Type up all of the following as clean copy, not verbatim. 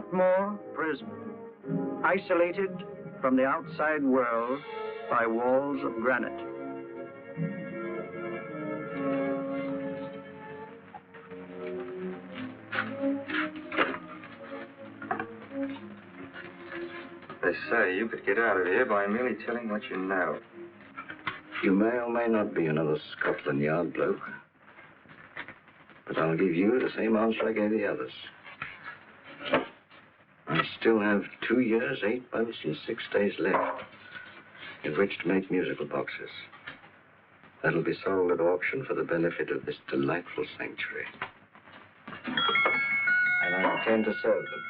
Dartmoor prison, isolated from the outside world by walls of granite. They say you could get out of here by merely telling what you know. You may or may not be another Scotland Yard bloke. But I'll give you the same answer I gave the others. I still have 2 years, 8 months, and 6 days left in which to make musical boxes. That'll be sold at auction for the benefit of this delightful sanctuary. And I intend to serve them.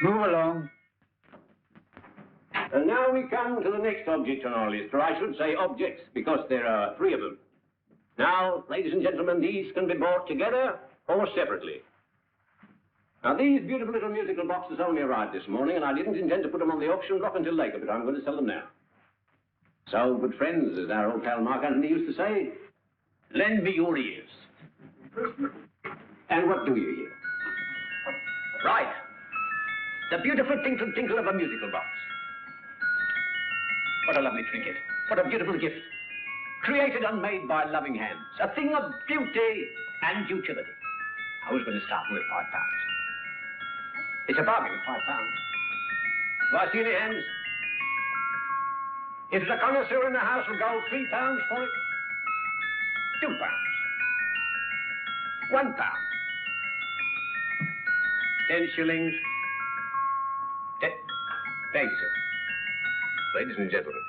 Move along. And now we come to the next object on our list, or I should say objects, because there are 3 of them. Now, ladies and gentlemen, these can be bought together or separately. Now, these beautiful little musical boxes only arrived this morning, and I didn't intend to put them on the auction block until later, but I'm going to sell them now. So, good friends, as our old pal Mark Antony used to say, lend me your ears. And what do you hear? Right. The beautiful tinkle tinkle of a musical box. What a lovely trinket. What a beautiful gift. Created and made by loving hands. A thing of beauty and utility. I was going to start with £5. It's a bargain, £5. Do I see any hands? If there's a connoisseur in the house, will go £3 for it. £2. £1. 10 shillings. Thank you, sir. Ladies and gentlemen,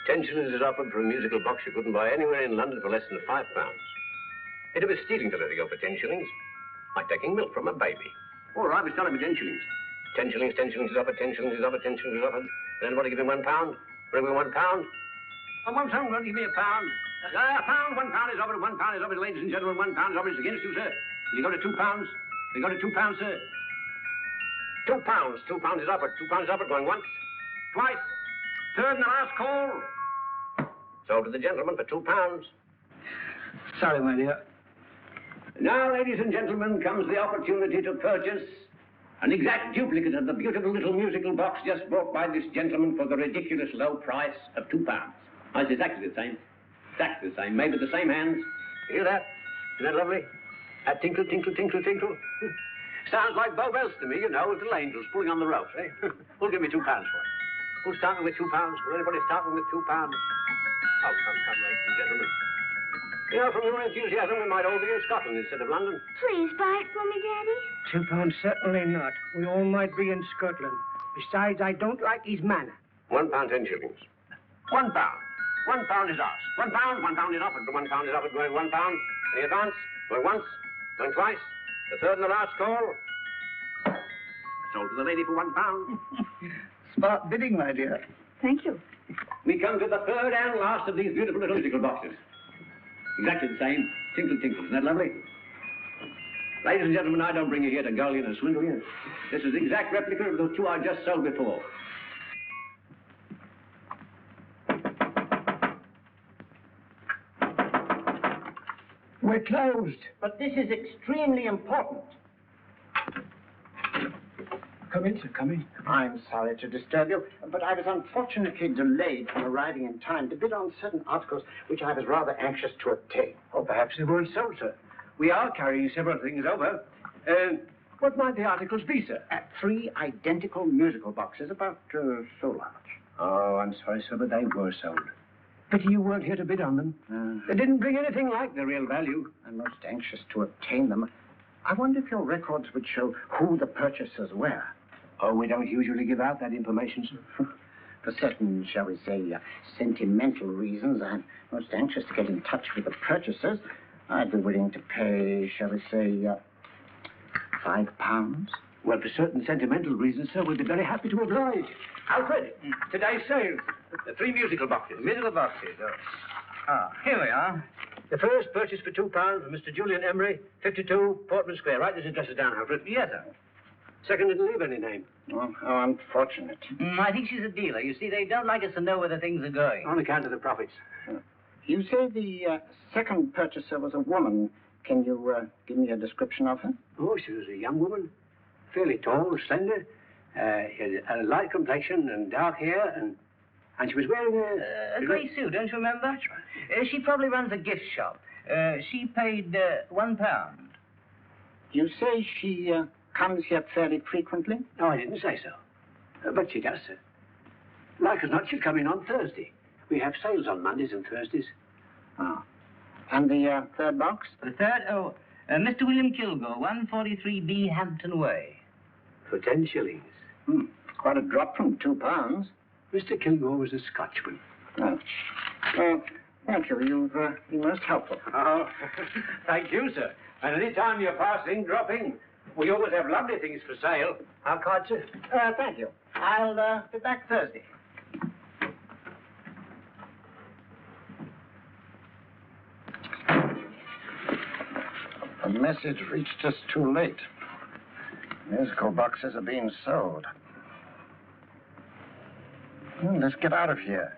10 shillings is offered for a musical box you couldn't buy anywhere in London for less than £5. It'd be stealing to let it go for 10 shillings. Like taking milk from a baby. All right, we're selling for 10 shillings. 10 shillings, 10 shillings is offered, 10 shillings is offered, 10 shillings is offered. And anybody give me £1? Bring me £1? Oh, £1 won't give me £1. £1, £1 is offered, £1 is offered, ladies and gentlemen, £1 is offered. It's against you, sir. Will you go to £2? Will you go to £2, sir? £2. £2 is offered. £2 is offered. Going once, twice, third and the last call. Sold to the gentleman for £2. Sorry, my dear. Now, ladies and gentlemen, comes the opportunity to purchase an exact duplicate of the beautiful little musical box just bought by this gentleman for the ridiculous low price of £2. Oh, it's exactly the same. Exactly the same. Made with the same hands. You hear that? Isn't that lovely? That tinkle, tinkle, tinkle, tinkle. Sounds like Bow Bells to me, you know, little angels pulling on the ropes, eh? Who'll give me £2 for it? Who's starting with £2? Will anybody starting with £2? Oh, come, ladies and gentlemen. You know, from your enthusiasm, we might all be in Scotland instead of London. Please buy it for me, Daddy. £2, certainly not. We all might be in Scotland. Besides, I don't like his manner. £1, 10 shillings. £1. £1 is ours. £1 is offered. The £1 is offered, going £1. Any advance? Going once, going twice. The third and the last call. Sold to the lady for £1. Smart bidding, my dear. Thank you. We come to the third and last of these beautiful little musical boxes. Exactly the same. Tinkle, tinkle. Isn't that lovely? Ladies and gentlemen, I don't bring you here to gull you and swindle you. This is the exact replica of the 2 I just sold before. We're closed. But this is extremely important. Come in, sir, come in. I'm sorry to disturb you, but I was unfortunately delayed from arriving in time to bid on certain articles which I was rather anxious to obtain. Oh, perhaps they weren't sold, sir. We are carrying several things over. What might the articles be, sir? 3 identical musical boxes, about so large. Oh, I'm sorry, sir, but they were sold. Pity you weren't here to bid on them. They didn't bring anything like the real value. I'm most anxious to obtain them. I wonder if your records would show who the purchasers were. Oh, we don't usually give out that information, sir. For certain, shall we say, sentimental reasons, I'm most anxious to get in touch with the purchasers. I'd be willing to pay, shall we say, £5. Well, for certain sentimental reasons, sir, we'd be very happy to oblige. Alfred, today's sale. The 3 musical boxes. Musical boxes, here we are. The first purchase for £2 for Mr. Julian Emery, 52 Portman Square. Write this address down, Alfred. Yes, sir. Second didn't leave any name. Oh, how unfortunate. I think she's a dealer. You see, they don't like us to know where the things are going. On account of the profits. You say the second purchaser was a woman, Can you give me a description of her? Oh, she was a young woman, fairly tall, slender, had a light complexion and dark hair, and she was wearing A grey suit, don't you remember? She probably runs a gift shop. She paid £1. You say she comes here fairly frequently? No, I didn't say so. But she does, sir. Like as not, she'll come in on Thursday. We have sales on Mondays and Thursdays. Oh. And the third box? The third, Mr. William Kilgore, 143B Hampton Way. For 10 shillings. Quite a drop from £2. Mr. Kilgore was a Scotchman. Oh. Well, thank you. You've been most helpful. Oh, thank you, sir. And any time you're passing, dropping, we always have lovely things for sale. Our card, sir? Thank you. I'll be back Thursday. The message reached us too late. Musical boxes are being sold. Let's get out of here.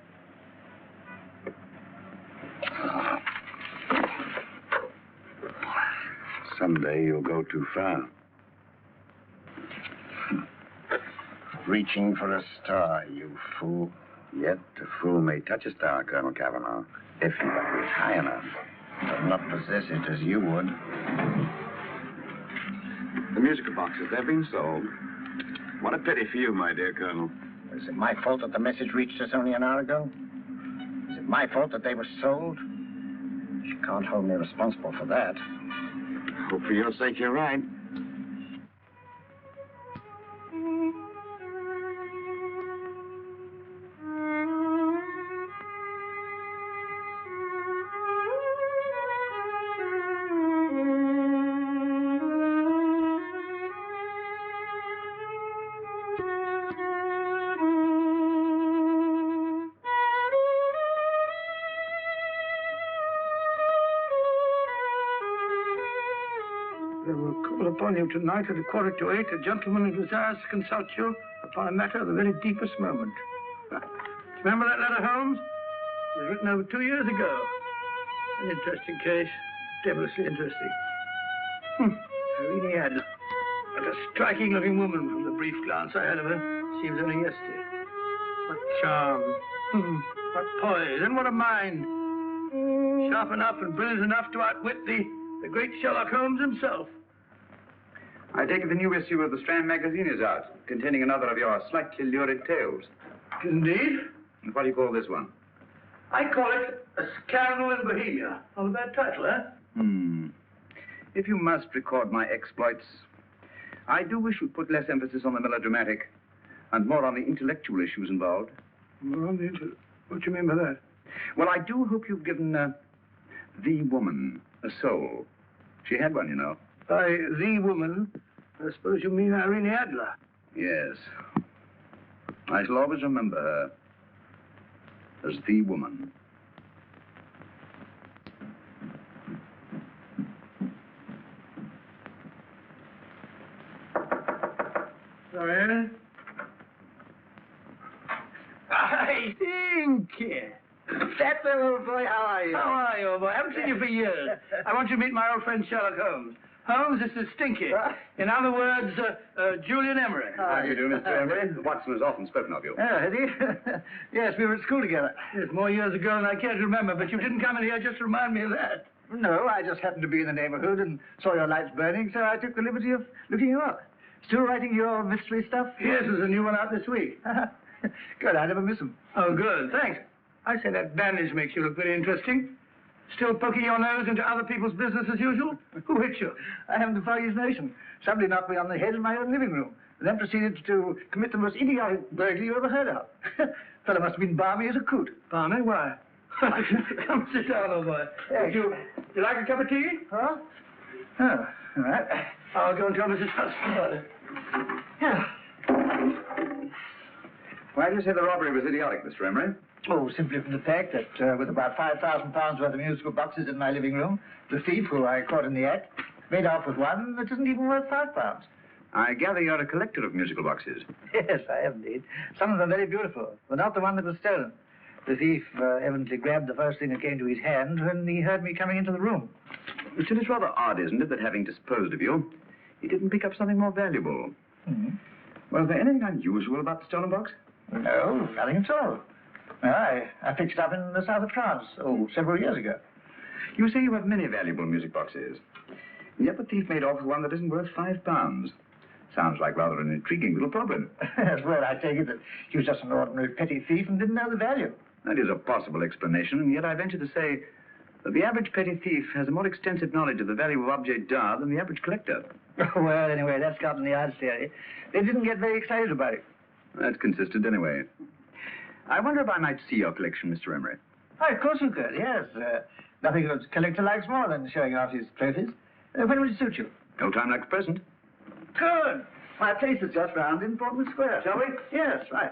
Someday you'll go too far. Reaching for a star, you fool. Yet a fool may touch a star, Colonel Cavanaugh, if he but reach high enough. But not possess it as you would. The musical boxes, they're being sold. What a pity for you, my dear Colonel. Is it my fault that the message reached us only an hour ago? Is it my fault that they were sold? You can't hold me responsible for that. Hope for your sake you're right. Upon you tonight at 7:45, a gentleman who desires to consult you upon a matter of the very deepest moment. Remember that letter, Holmes? It was written over 2 years ago. An interesting case. Devilishly interesting. Irene Adler. What a striking-looking woman from the brief glance I had of her. Seems only yesterday. What charm. What poise. And what a mind. Sharp enough and brilliant enough to outwit the great Sherlock Holmes himself. I take it the new issue of the Strand magazine is out, containing another of your slightly lurid tales. Indeed. And what do you call this one? I call it A Scandal in Bohemia. Not a bad title, eh? If you must record my exploits, I do wish you'd put less emphasis on the melodramatic and more on the intellectual issues involved. More on the what do you mean by that? Well, I do hope you've given the woman a soul. She had one, you know. By the woman, I suppose you mean Irene Adler. Yes. I shall always remember her as the woman. Sorry? I think. That's the old boy. How are you? How are you, old boy? I haven't seen you for years. I want you to meet my old friend Sherlock Holmes. Holmes, this is Stinky. In other words, Julian Emery. How do you do, Mr. Emery? Watson has often spoken of you. Oh, has he? Yes, we were at school together. Yes, more years ago than I care to remember, but you didn't come in here just to remind me of that. No, I just happened to be in the neighborhood and saw your lights burning, so I took the liberty of looking you up. Still writing your mystery stuff? Yes, there's a new one out this week. Good, I never miss them. Oh, good, thanks. I say that bandage makes you look very interesting. Still poking your nose into other people's business as usual? Who hit you? I haven't the foggiest notion. Somebody knocked me on the head in my own living room, and then proceeded to commit the most idiotic burglary you ever heard of. Fellow must have been balmy as a coot. Balmy? Why? Come sit down, old boy. Would you like a cup of tea? Huh? Oh, all right. I'll go and tell Mrs. Hudson. Yeah. Why do you say the robbery was idiotic, Mr. Emery? Oh, simply from the fact that with about £5,000 worth of musical boxes in my living room, the thief, who I caught in the act, made off with one that isn't even worth £5. I gather you're a collector of musical boxes. Yes, I am indeed. Some of them very beautiful, but not the one that was stolen. The thief evidently grabbed the first thing that came to his hand when he heard me coming into the room. Still, it's rather odd, isn't it, that having disposed of you, he didn't pick up something more valuable. Mm-hmm. Was there anything unusual about the stolen box? No, nothing at all. No, I picked it up in the south of France, several years ago. You say you have many valuable music boxes. And yet the thief made off with one that isn't worth £5. Sounds like rather an intriguing little problem. Well, I take it that he was just an ordinary petty thief and didn't know the value. That is a possible explanation, and yet I venture to say that the average petty thief has a more extensive knowledge of the value of objets d'art than the average collector. Well, anyway, that's gotten the odds theory. They didn't get very excited about it. That's consistent anyway. I wonder if I might see your collection, Mr. Emery. Oh, of course you could, yes. Nothing a collector likes more than showing off his trophies. When would it suit you? No time like the present. Good. My place is just round in Portman Square. Shall we? Yes, right.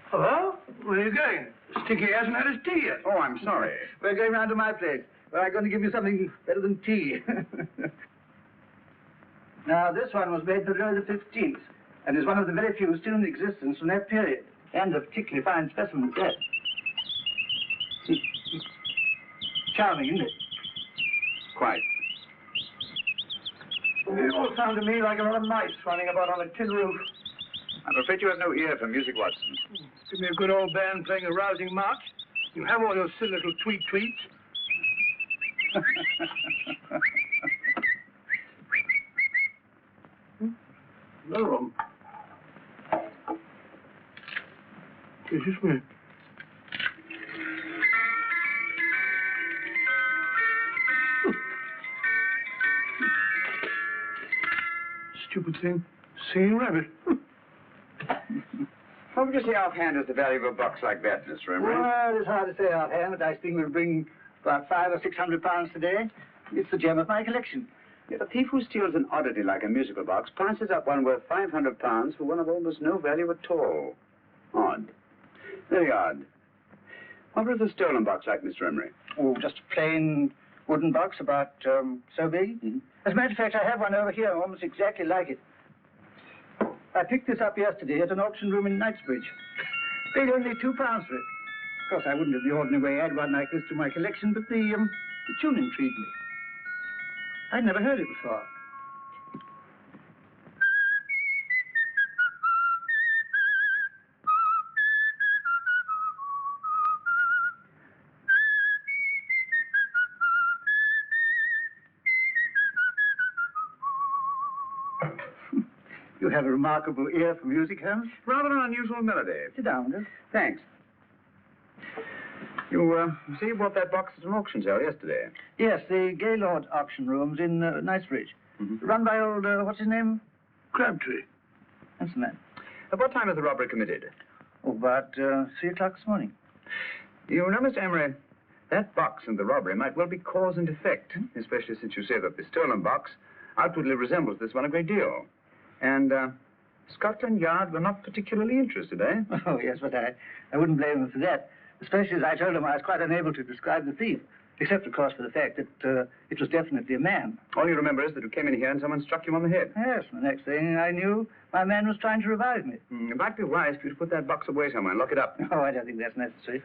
Hello? Where are you going? Stinky hasn't had his tea yet. Oh, I'm sorry. We're going round to my place, where I'm going to give you something better than tea. Now, this one was made for Louis XV, and is one of the very few still in existence from that period, and a particularly fine specimen at that. Charming, isn't it? Quite. It all sounded to me like a lot of mice running about on a tin roof. I'm afraid you have no ear for music, Watson. Give me a good old band playing a rousing march. You have all those silly little tweets. No. Is this me? Stupid thing. Singing rabbit. What would you say offhand is the value of a box like that, Mr. Emery? Well, it's hard to say offhand, but I think we'll bring about £500 or £600 today. It's the gem of my collection. Yet a thief who steals an oddity like a musical box passes up one worth £500 for one of almost no value at all. Odd. Very odd. What was the stolen box like, Mr. Emery? Oh, just a plain wooden box about so big. Mm-hmm. As a matter of fact, I have one over here almost exactly like it. I picked this up yesterday at an auction room in Knightsbridge. Paid only £2 for it. Of course, I wouldn't in the ordinary way add one like this to my collection, but the tune intrigued me. I'd never heard it before. You have a remarkable ear for music, Holmes. Rather an unusual melody. Sit down, Will. Thanks. You say you bought that box at an auction sale yesterday? Yes, the Gaylord auction rooms in Knightsbridge. Mm-hmm. Run by old, what's his name? Crabtree. That's the man. At what time was the robbery committed? Oh, about 3 o'clock this morning. You know, Mr. Emery, that box and the robbery might well be cause and effect, especially since you say that the stolen box outwardly resembles this one a great deal. And Scotland Yard were not particularly interested, eh? Oh, yes, but I wouldn't blame them for that, especially as I told them I was quite unable to describe the thief, except, of course, for the fact that it was definitely a man. All you remember is that you came in here and someone struck you on the head. Yes, and the next thing I knew, my man was trying to revive me. It might be wise for you to put that box away somewhere and lock it up. Oh, I don't think that's necessary.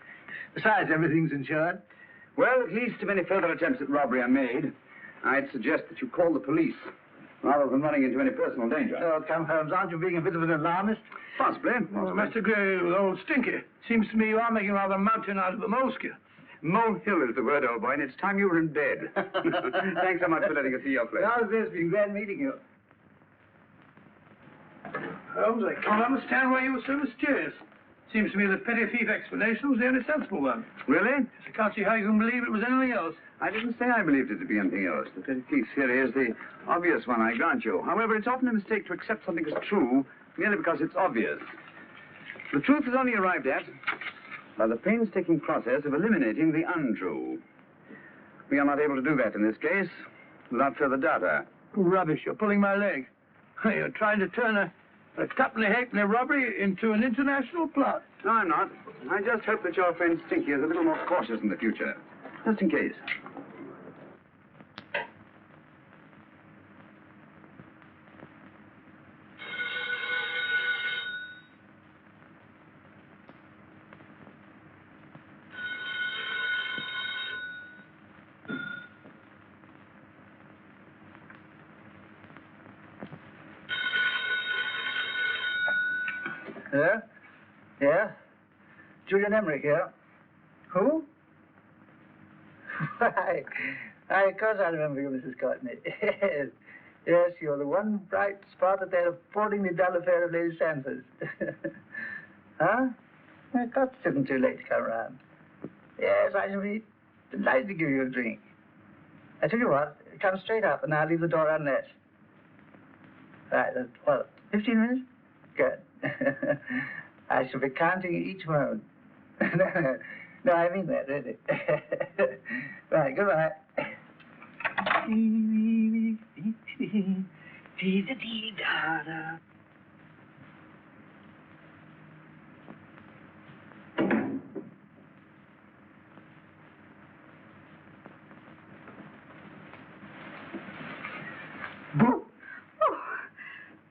Besides, everything's insured. Well, at least if any further attempts at robbery are made, I'd suggest that you call the police, rather than running into any personal danger. Oh, come, Holmes, aren't you being a bit of an alarmist? Possibly. Well, Mr. Gray with old Stinky. Seems to me you are making rather a mountain out of a molehill. Molehill is the word, old boy, and it's time you were in bed. Thanks so much for letting us see your place. How's this? Been glad meeting you. Holmes, I can't understand why you were so mysterious. Seems to me the petty thief explanation was the only sensible one. Really? I can't see how you can believe it was anything else. I didn't say I believed it to be anything else. The petty thief theory is the obvious one, I grant you. However, it's often a mistake to accept something as true merely because it's obvious. The truth is only arrived at by the painstaking process of eliminating the untrue. We are not able to do that in this case without further data. Rubbish, you're pulling my leg. You're trying to turn a tuppenny halfpenny robbery into an international plot. No, I'm not. I just hope that your friend Stinky is a little more cautious in the future. Just in case. Yeah? Yeah? Julian Emmerich here. Who? Of course I remember you, Mrs. Courtney. Yes. Yes, you're the one bright spot at that appallingly dull affair of Lady Sanford's. Huh? Of course it isn't too late to come around. Yes, I shall be delighted to give you a drink. I tell you what, come straight up and I'll leave the door unlatched. Right, well, 15 minutes? Good. I shall be counting each moment. No, I mean that, really. Right, goodbye.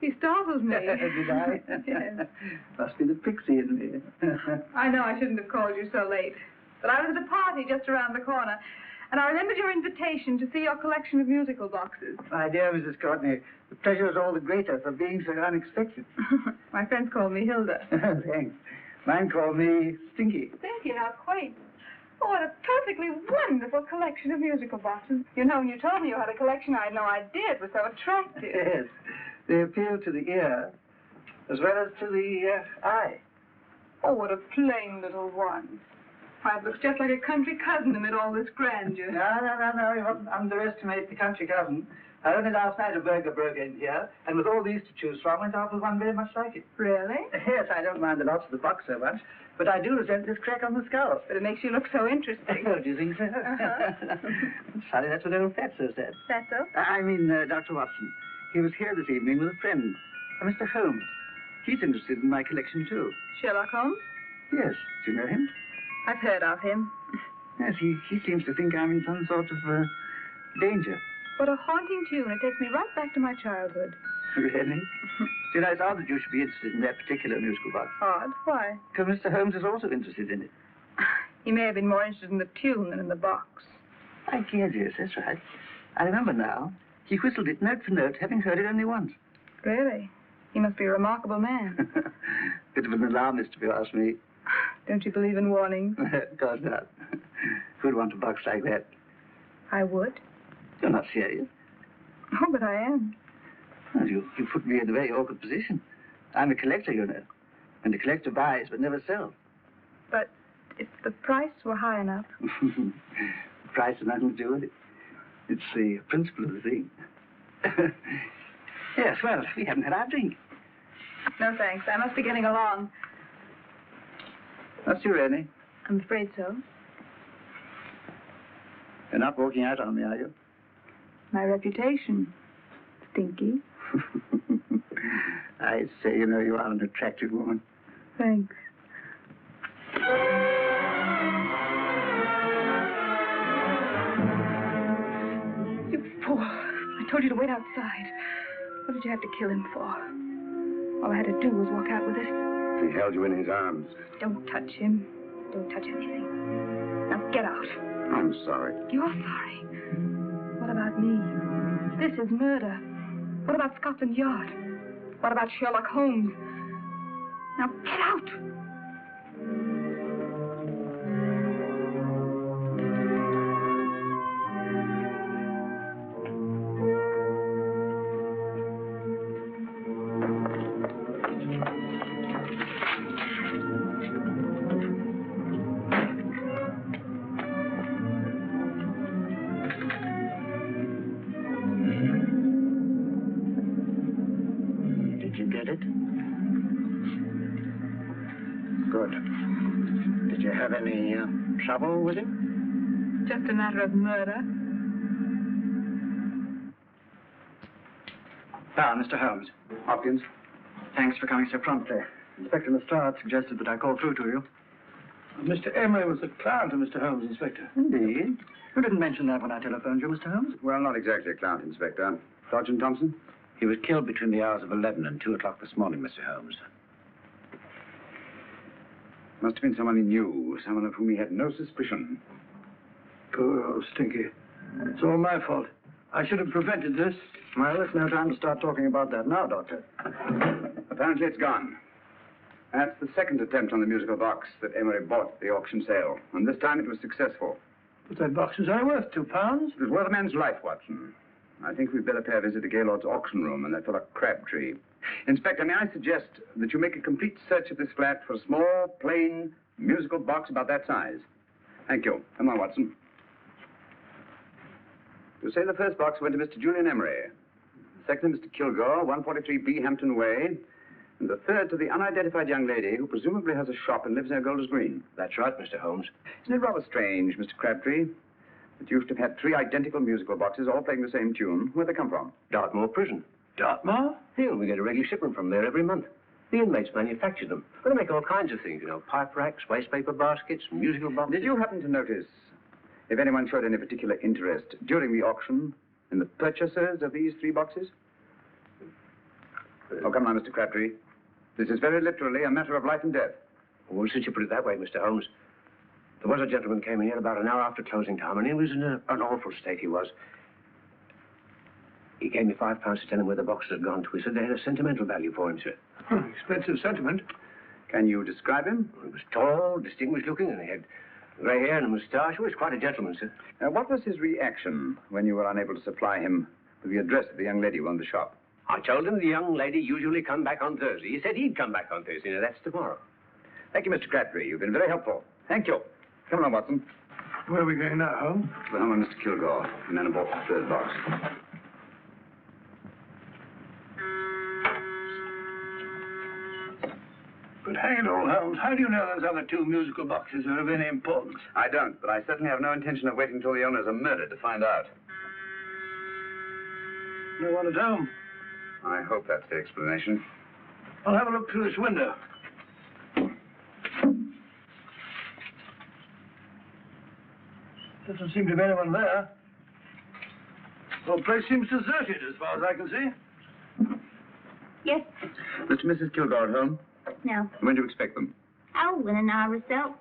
He startled me. Did I? Yes. Must be the pixie in me. I know I shouldn't have called you so late. But I was at a party just around the corner, and I remembered your invitation to see your collection of musical boxes. My dear Mrs. Courtney, the pleasure is all the greater for being so unexpected. My friends call me Hilda. Thanks. Mine call me Stinky. Thank you, how quaint. Oh, what a perfectly wonderful collection of musical boxes. You know, when you told me you had a collection, I had no idea it was so attractive. Yes. They appeal to the ear as well as to the eye. Oh, what a plain little one. Why, it looks just like a country cousin amid all this grandeur. No. You mustn't underestimate the country cousin. Only last night a burglar broke in here, and with all these to choose from, went off with one very much like it. Really? Yes, I don't mind the loss of the box so much, but I do resent this crack on the skull. But it makes you look so interesting. Oh, do you think so? It's funny, that's what old Fatso said. Fatso? I mean, Dr. Watson. He was here this evening with a friend, Mr. Holmes. He's interested in my collection, too. Sherlock Holmes? Yes. Do you know him? I've heard of him. Yes, he seems to think I'm in some sort of danger. What a haunting tune. It takes me right back to my childhood. Really? You know, it's odd that you should be interested in that particular musical box. Odd? Why? Because Mr. Holmes is also interested in it. He may have been more interested in the tune than in the box. I guess, yes, that's right. I remember now. He whistled it note for note, having heard it only once. Really? He must be a remarkable man. Bit of an alarmist, if you ask me. Don't you believe in warnings? Of course not. Who'd want a box like that? I would. You're not serious. Oh, but I am. Well, you put me in a very awkward position. I'm a collector, you know. And a collector buys but never sells. But if the price were high enough... The price has nothing to do with it. It's the principle of the thing. Yes, well, we haven't had our drink. No, thanks. I must be getting along. Must you, really? I'm afraid so. You're not walking out on me, are you? My reputation. Stinky. I say, you know, you are an attractive woman. Thanks. You fool. I told you to wait outside. What did you have to kill him for? All I had to do was walk out with it. He held you in his arms. Don't touch him. Don't touch anything. Now get out. I'm sorry. You're sorry. What about me? This is murder. What about Scotland Yard? What about Sherlock Holmes? Now get out! Trouble with him? Just a matter of murder. Ah, Mr. Holmes. Hopkins? Thanks for coming so promptly. Inspector Lestrade suggested that I call through to you. Mr. Emery was a client of Mr. Holmes, Inspector. Indeed. You didn't mention that when I telephoned you, Mr. Holmes. Well, not exactly a client, Inspector. Sergeant Thompson? He was killed between the hours of 11 and 2 o'clock this morning, Mr. Holmes. Must have been someone he knew, someone of whom he had no suspicion. Poor old Stinky. It's all my fault. I should have prevented this. Well, it's no time to start talking about that now, Doctor. Apparently it's gone. That's the second attempt on the musical box that Emery bought at the auction sale. And this time it was successful. But that box is only worth £2. It was worth a man's life, Watson. I think we'd better pay a visit to Gaylord's auction room and that fellow Crabtree. Inspector, may I suggest that you make a complete search of this flat for a small, plain, musical box about that size? Thank you. Come on, Watson. You say the first box went to Mr. Julian Emery. The second to Mr. Kilgore, 143B Hampton Way. And the third to the unidentified young lady who presumably has a shop and lives near Golders Green. That's right, Mr. Holmes. Isn't it rather strange, Mr. Crabtree, that you should have had 3 identical musical boxes all playing the same tune? Where'd they come from? Dartmoor Prison. Dartmoor? Yeah, we get a regular shipment from there every month. The inmates manufacture them. They make all kinds of things, you know, pipe racks, wastepaper baskets, musical boxes. Did you happen to notice if anyone showed any particular interest during the auction in the purchasers of these 3 boxes? Oh, come on, Mr. Crabtree. This is very literally a matter of life and death. Well, since you put it that way, Mr. Holmes, there was a gentleman came in here about an hour after closing time, and he was in an awful state, he was. He gave me £5 to tell him where the boxes had gone to. He said they had a sentimental value for him, sir. Expensive sentiment. Can you describe him? He was tall, distinguished looking, and he had grey hair and a moustache. He was quite a gentleman, sir. What was his reaction when you were unable to supply him with the address of the young lady who owned the shop? I told him the young lady usually come back on Thursday. He said he'd come back on Thursday. Now, that's tomorrow. Thank you, Mr. Crabtree. You've been very helpful. Thank you. Come on, Watson. Where are we going now, Holmes? To the home of Mr. Kilgore, the man who bought the third box. But hang it all, Holmes, how do you know those other 2 musical boxes are of any importance? I don't, but I certainly have no intention of waiting until the owners are murdered to find out. No one at home. I hope that's the explanation. I'll have a look through this window. Doesn't seem to be anyone there. The whole place seems deserted as far as I can see. Yes. Mr. and Mrs. Kilgore at home? No. When do you expect them? Oh, in an hour or so.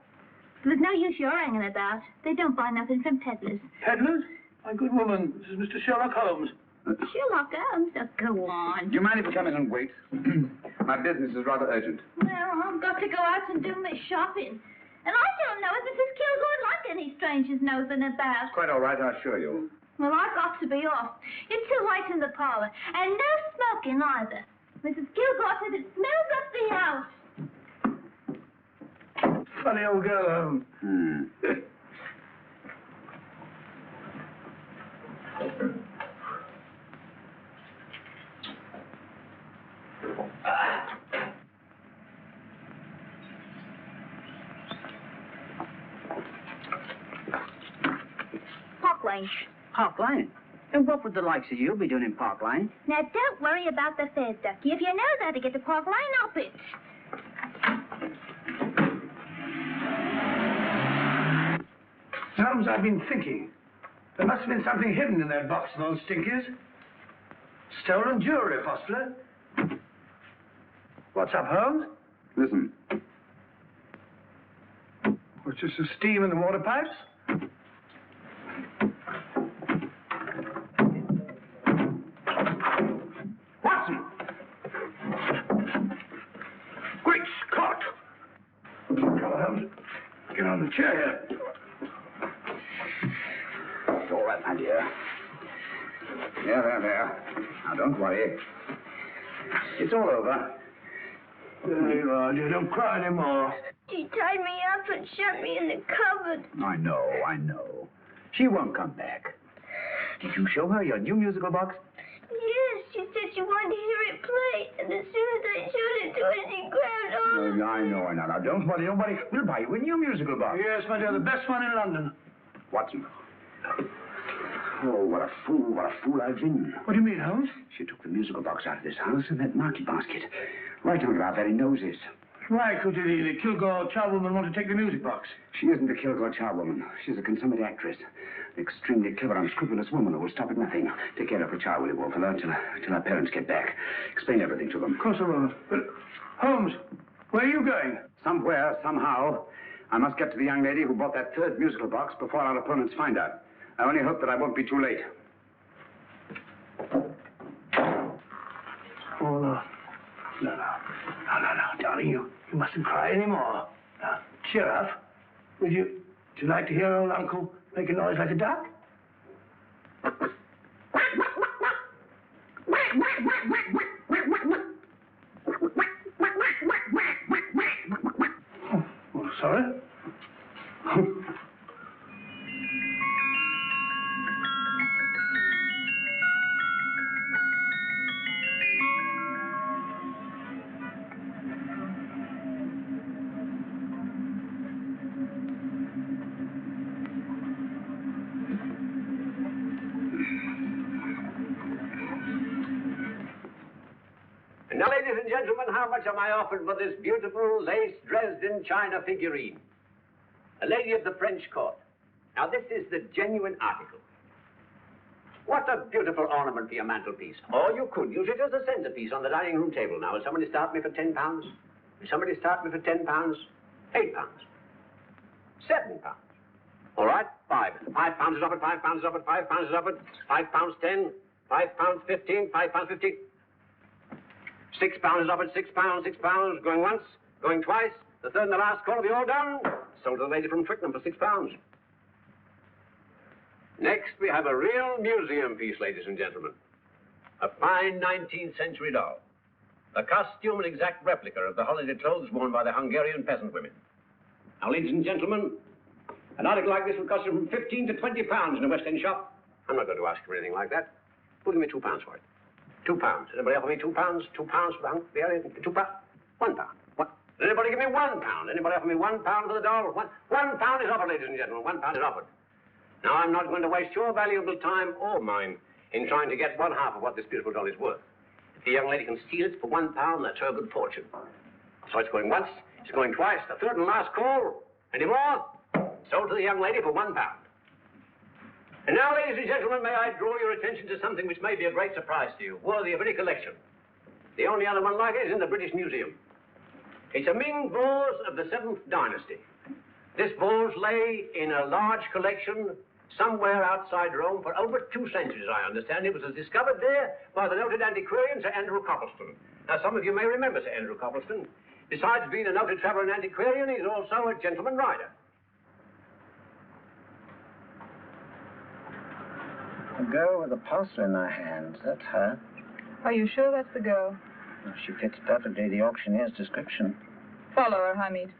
There's no use your hanging about. They don't buy nothing from peddlers. Peddlers? My good woman, this is Mr. Sherlock Holmes. Sherlock Holmes? Oh, go on. Do you mind if we come in and wait? My business is rather urgent. Well, I've got to go out and do my shopping. And I don't know if Mrs. Kilgore like any strangers nosing about. Quite all right, I assure you. Well, I've got to be off. It's too late in the parlor. And no smoking either. Mrs. Kilgore said it smells up the house. Funny old girl, Holmes. Park Lane. Park Lane? And what would the likes of you be doing in Park Lane? Now, don't worry about the fares, Ducky. If you know how to get to Park Lane, up it. Holmes, I've been thinking. There must have been something hidden in that box of those stinkers. Stolen jewelry, Hostler. What's up, Holmes? Listen. What's just the steam in the water pipes? Watson! Great Scott! Come on, Holmes. Get on the chair here. It's all right, my dear. There. Now, don't worry. It's all over. There you are, dear. Don't cry anymore. She tied me up and shut me in the cupboard. I know. She won't come back. Did you show her your new musical box? Yes, she said she wanted to hear it play. And as soon as I showed it to her, she grabbed on. I know. Now, don't worry. We'll buy you a new musical box. Yes, my dear, the best one in London. Watson. Oh, what a fool I've been. What do you mean, Holmes? She took the musical box out of this house in that market basket. Right under our very noses. Why could the Kilgore charwoman want to take the music box? She isn't a Kilgore charwoman. She's a consummate actress. An extremely clever, unscrupulous woman who will stop at nothing. Take care of her child, will you, Walter, till her parents get back. Explain everything to them. Of course I will. But, Holmes, where are you going? Somewhere, somehow, I must get to the young lady who bought that third musical box before our opponents find out. I only hope that I won't be too late. Oh, no, darling, You mustn't cry anymore. Now, cheer up. Would you like to hear old Uncle make a noise like a duck? Oh, sorry. Now, ladies and gentlemen, how much am I offered for this beautiful lace Dresden china figurine? A lady of the French court. Now, this is the genuine article. What a beautiful ornament for your mantelpiece. Or you could use it as a centerpiece on the dining room table. Now, will somebody start me for £10? Will somebody start me for £10? £8. £7. All right, £5. £5 is offered, £5 is offered, £5 is offered, £5.10, £5.15, £5.15. £6 is offered, £6, £6, going once, going twice, the third and the last call will be all done. Sold to the lady from Twickenham for £6. Next, we have a real museum piece, ladies and gentlemen. A fine 19th century doll. A costume and exact replica of the holiday clothes worn by the Hungarian peasant women. Now, ladies and gentlemen, an article like this will cost you from £15 to £20 in a West End shop. I'm not going to ask for anything like that. Who'll give me £2 for it? £2. Anybody offer me £2? £2 for the Hungarian? £2? £1. What? Anybody give me £1? Anybody offer me £1 for the doll? £1 is offered, ladies and gentlemen. £1 is offered. Now, I'm not going to waste your valuable time or mine in trying to get one half of what this beautiful doll is worth. If the young lady can steal it for £1, that's her good fortune. So it's going once, it's going twice, the third and last call. Any more? Sold to the young lady for £1. And now, ladies and gentlemen, may I draw your attention to something which may be a great surprise to you, worthy of any collection. The only other one like it is in the British Museum. It's a Ming vase of the 7th dynasty. This vase lay in a large collection somewhere outside Rome for over 2 centuries, I understand. It was discovered there by the noted antiquarian Sir Andrew Coppleston. Now, some of you may remember Sir Andrew Coppleston. Besides being a noted traveler and antiquarian, he's also a gentleman rider. A girl with a parcel in her hand. That's her. Are you sure that's the girl? Well, she fits perfectly the auctioneer's description. Follow her, Hamid.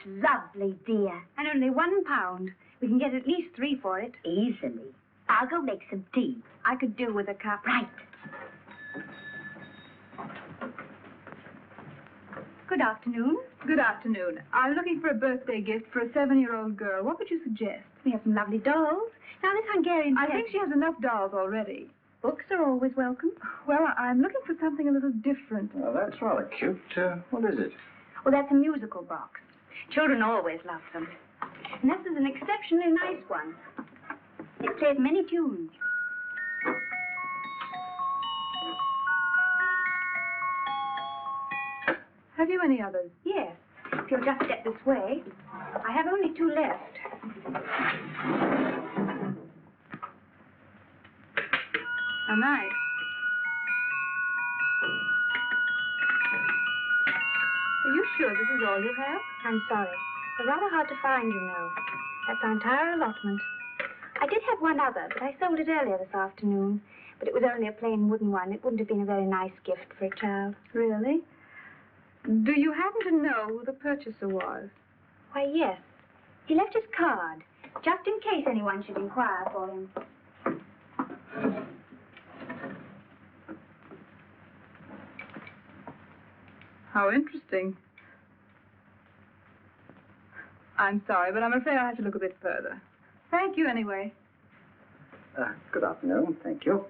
Lovely, dear. And only £1. We can get at least 3 for it. Easily. I'll go make some tea. I could do with a cup. Right. Good afternoon. Good afternoon. I'm looking for a birthday gift for a 7-year-old girl. What would you suggest? We have some lovely dolls. Now, this Hungarian... I think she has enough dolls already. Books are always welcome. Well, I'm looking for something a little different. Well, that's rather cute. What is it? Well, that's a musical box. Children always love them. And this is an exceptionally nice one. It plays many tunes. Have you any others? Yes. If you'll just step this way. I have only 2 left. How nice. Are you sure this is all you have? I'm sorry. They're rather hard to find, you know. That's our entire allotment. I did have one other, but I sold it earlier this afternoon. But it was only a plain wooden one. It wouldn't have been a very nice gift for a child. Really? Do you happen to know who the purchaser was? Why, yes. He left his card, just in case anyone should inquire for him. How interesting. I'm sorry, but I'm afraid I'll have to look a bit further. Thank you, anyway. Good afternoon. Thank you.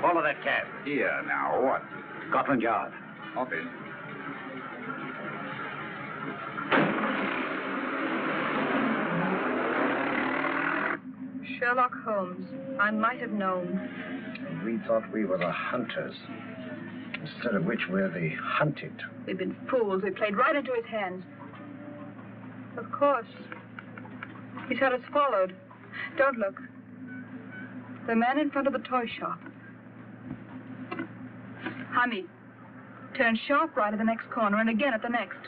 Follow that cab. Here, now, what? Scotland Yard. Office. Sherlock Holmes. I might have known. We thought we were the hunters, instead of which we're the hunted. We've been fools. We played right into his hands. Of course. He's had us followed. Don't look. The man in front of the toy shop. Hamid, turn sharp right at the next corner and again at the next.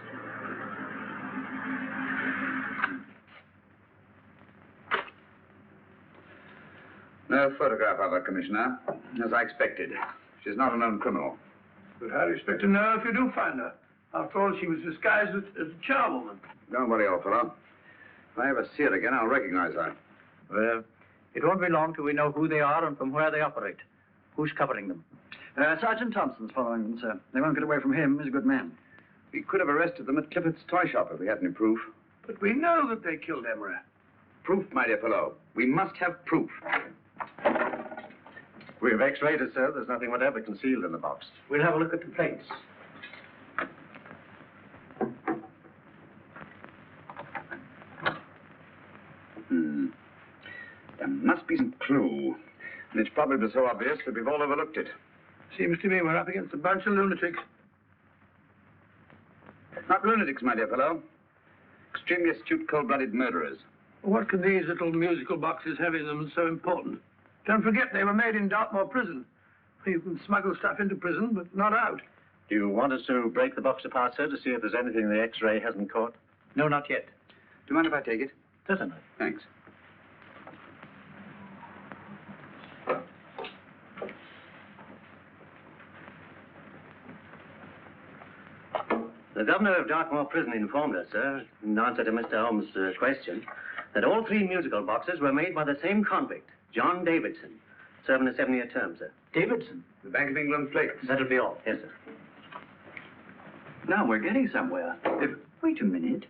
No photograph of her, Commissioner. As I expected. She's not a known criminal. But how do you expect to know if you do find her? After all, she was disguised as a charwoman. Don't worry, old fellow. If I ever see her again, I'll recognize her. Well, it won't be long till we know who they are and from where they operate. Who's covering them? Sergeant Thompson's following them, sir. They won't get away from him. He's a good man. We could have arrested them at Clifford's toy shop if we had any proof. But we know that they killed Emery. Proof, my dear fellow. We must have proof. We have x-rayed it, sir. There's nothing whatever concealed in the box. We'll have a look at the plates. There must be some clue. And it's probably so obvious that we've all overlooked it. Seems to me we're up against a bunch of lunatics. Not lunatics, my dear fellow. Extremely astute, cold-blooded murderers. What could these little musical boxes have in them that's so important? Don't forget they were made in Dartmoor prison. You can smuggle stuff into prison, but not out. Do you want us to break the box apart, sir, to see if there's anything the X-ray hasn't caught? No, not yet. Do you mind if I take it? Certainly. Thanks. The governor of Dartmoor Prison informed us, sir, in answer to Mr. Holmes' question, that all three musical boxes were made by the same convict, John Davidson, serving a 7-year term, sir. Davidson? The Bank of England plates. That'll be all. Yes, sir. Now we're getting somewhere. Wait a minute.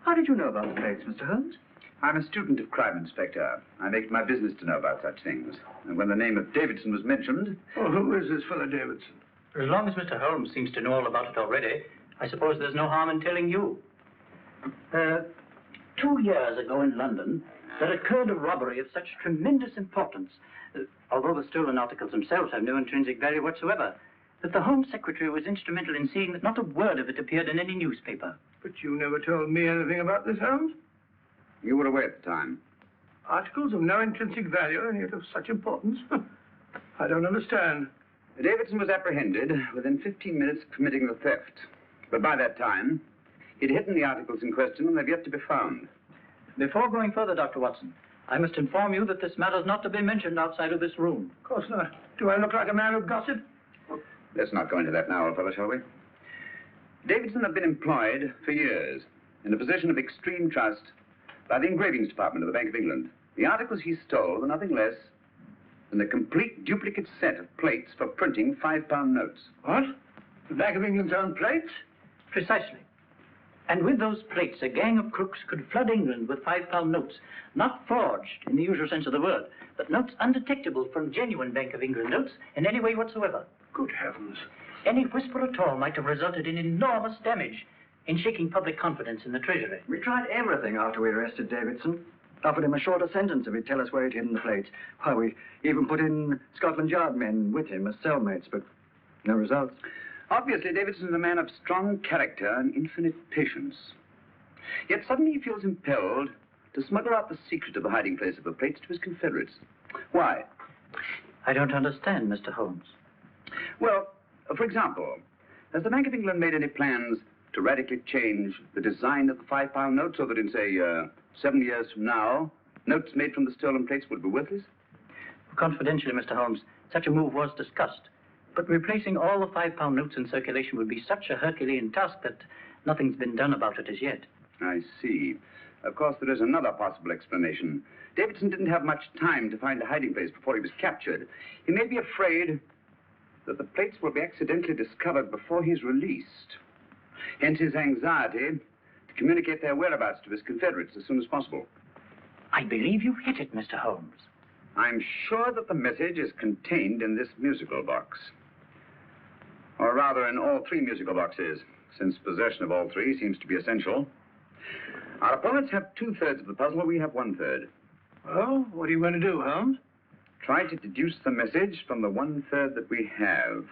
How did you know about the plates, Mr. Holmes? I'm a student of crime, Inspector. I make it my business to know about such things. And when the name of Davidson was mentioned... Oh, who is this fellow Davidson? As long as Mr. Holmes seems to know all about it already, I suppose there's no harm in telling you. 2 years ago in London, there occurred a robbery of such tremendous importance, although the stolen articles themselves have no intrinsic value whatsoever, that the Home Secretary was instrumental in seeing that not a word of it appeared in any newspaper. But you never told me anything about this, Holmes. You were away at the time. Articles of no intrinsic value and yet of such importance? I don't understand. Davidson was apprehended within 15 minutes of committing the theft. But by that time, he'd hidden the articles in question and they've yet to be found. Before going further, Dr. Watson, I must inform you that this matter's not to be mentioned outside of this room. Of course not. Do I look like a man who gossip? Let's not go into that now, old fellow, shall we? Davidson had been employed for years in a position of extreme trust by the engravings department of the Bank of England. The articles he stole were nothing less than a complete duplicate set of plates for printing £5 notes. What? The Bank of England's own plates? Precisely. And with those plates, a gang of crooks could flood England with £5 notes, not forged in the usual sense of the word, but notes undetectable from genuine Bank of England notes in any way whatsoever. Good heavens. Any whisper at all might have resulted in enormous damage in shaking public confidence in the Treasury. We tried everything after we arrested Davidson. Offered him a shorter sentence if he'd tell us where he'd hidden the plates. Why, we even put in Scotland Yard men with him as cellmates, but no results. Obviously, Davidson is a man of strong character and infinite patience. Yet suddenly he feels impelled to smuggle out the secret of the hiding place of the plates to his confederates. Why? I don't understand, Mr. Holmes. Well, for example, has the Bank of England made any plans to radically change the design of the £5 note so that in, say, 7 years from now, notes made from the stolen plates would be worthless? Confidentially, Mr. Holmes, such a move was discussed. But replacing all the £5 notes in circulation would be such a Herculean task that nothing's been done about it as yet. I see. Of course, there is another possible explanation. Davidson didn't have much time to find a hiding place before he was captured. He may be afraid that the plates will be accidentally discovered before he's released. Hence his anxiety to communicate their whereabouts to his confederates as soon as possible. I believe you hit it, Mr. Holmes. I'm sure that the message is contained in this musical box. Or rather, in all three musical boxes, since possession of all three seems to be essential. Our opponents have 2/3 of the puzzle, we have 1/3. Well, what are you going to do, Holmes? Try to deduce the message from the 1/3 that we have.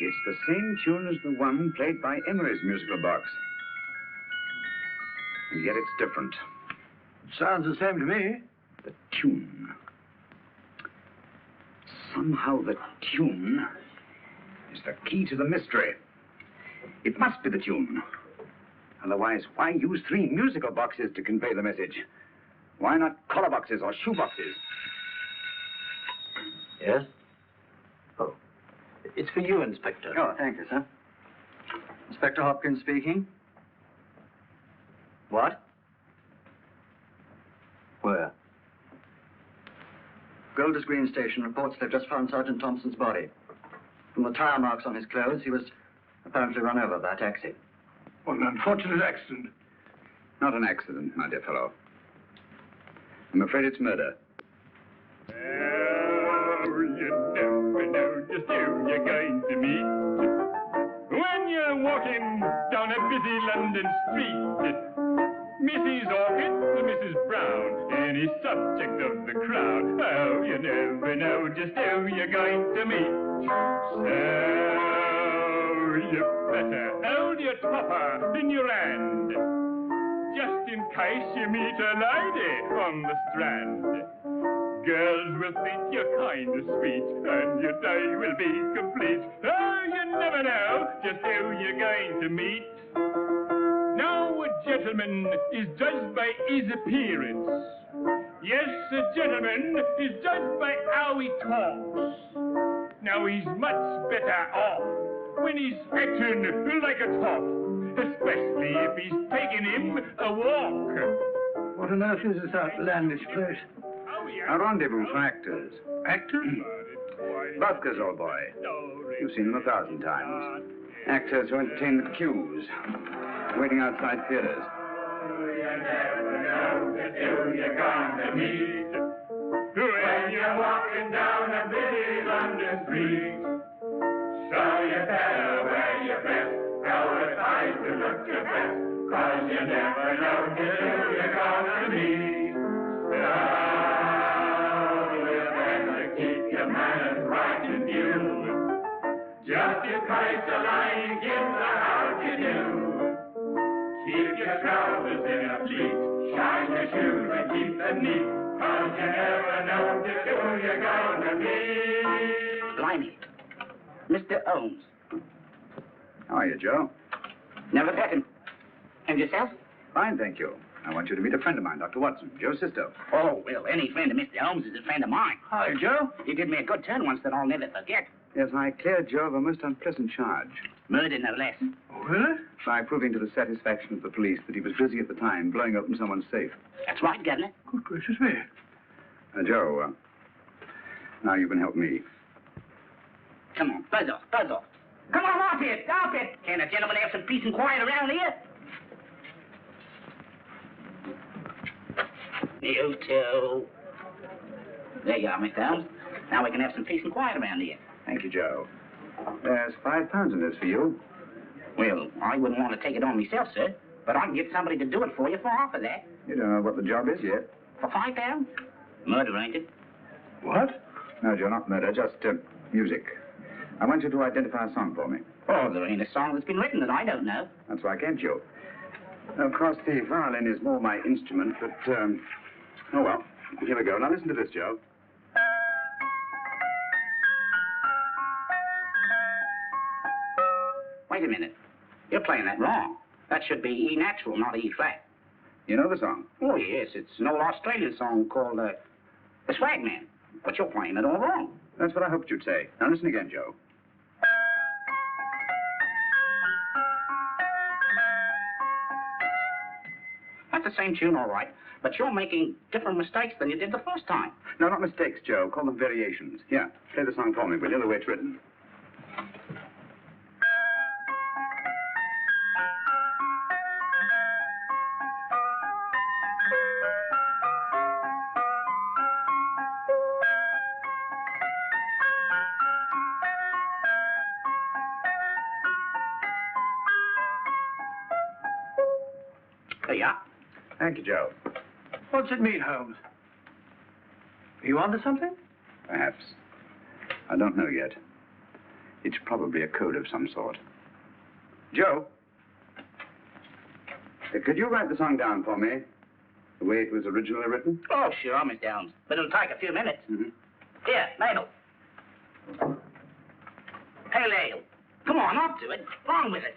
It's the same tune as the one played by Emery's musical box. And yet it's different. Sounds the same to me. The tune. Somehow the tune is the key to the mystery. It must be the tune. Otherwise, why use 3 musical boxes to convey the message? Why not collar boxes or shoe boxes? Yes? Oh. It's for you, Inspector. Oh, thank you, sir. Inspector Hopkins speaking. What? Where? Golders Green Station reports they've just found Sergeant Thompson's body. From the tire marks on his clothes, he was apparently run over by a taxi. What an unfortunate accident. Not an accident, my dear fellow. I'm afraid it's murder. You never know just who you're going to meet when you're walking down a busy London street. Mrs. Orchid to Mrs. Brown, any subject of the crowd. Oh, you never know just who you're going to meet. So you better hold your topper in your hand, just in case you meet a lady on the Strand. Girls will think you're kind of sweet, and your day will be complete. Oh, you never know just who you're going to meet. Now a gentleman is judged by his appearance. Yes, a gentleman is judged by how he talks. Now he's much better off when he's acting like a top, especially if he's taking him a walk. What on earth is this outlandish place? A rendezvous for actors. Actors? Buskers, old boy. You've seen them 1,000 times. Actors who entertain the queues, waiting outside theaters. You never know just who you're going to meet when you're walking down a busy London street. So you better wear your best, advertise to look your best, 'cause you never know just who you're going to meet. Just in case the line gives a how you do. Keep your trousers in a pleat, shine your shoes and keep them neat, 'cause you never know just who you're gonna be. Blimey. Mr. Holmes. How are you, Joe? Never met him. And yourself? Fine, thank you. I want you to meet a friend of mine, Dr. Watson, Joe's sister. Oh, well, any friend of Mr. Holmes is a friend of mine. Hi, Joe. He did me a good turn once that I'll never forget. Yes, I cleared Joe of a most unpleasant charge. Murder, no less. Oh, really? By proving to the satisfaction of the police that he was busy at the time blowing open someone's safe. That's right, Governor. Good gracious me. Joe, now you can help me. Come on, buzz off, buzz off. Come on, off it, off it. Can a gentleman have some peace and quiet around here? You too. There you are, Mr. Holmes. Now we can have some peace and quiet around here. Thank you, Joe. There's £5 in this for you. Well, I wouldn't want to take it on myself, sir, but I can get somebody to do it for you for half of that. You don't know what the job is yet. For £5? Murder, ain't it? What? No, Joe, not murder, just music. I want you to identify a song for me. Oh, there ain't a song that's been written that I don't know. That's why I came to you. Of course, the violin is more my instrument, but, oh well. Here we go. Now listen to this, Joe. Wait a minute. You're playing that wrong. That should be E natural, not E flat. You know the song? Oh, yes. It's an old Australian song called The Swagman. But you're playing it all wrong. That's what I hoped you'd say. Now listen again, Joe. That's the same tune, all right. But you're making different mistakes than you did the first time. No, not mistakes, Joe. Call them variations. Here, play the song for me, will you? The way it's written. There you are. Thank you, Joe. What's it mean, Holmes? Are you onto something? Perhaps. I don't know yet. It's probably a code of some sort. Joe? Could you write the song down for me? The way it was originally written? Oh, sure, Mr. Holmes. But it'll take a few minutes. Mm-hmm. Here, Neill. Hey, Neill. Come on, up to it. On with it.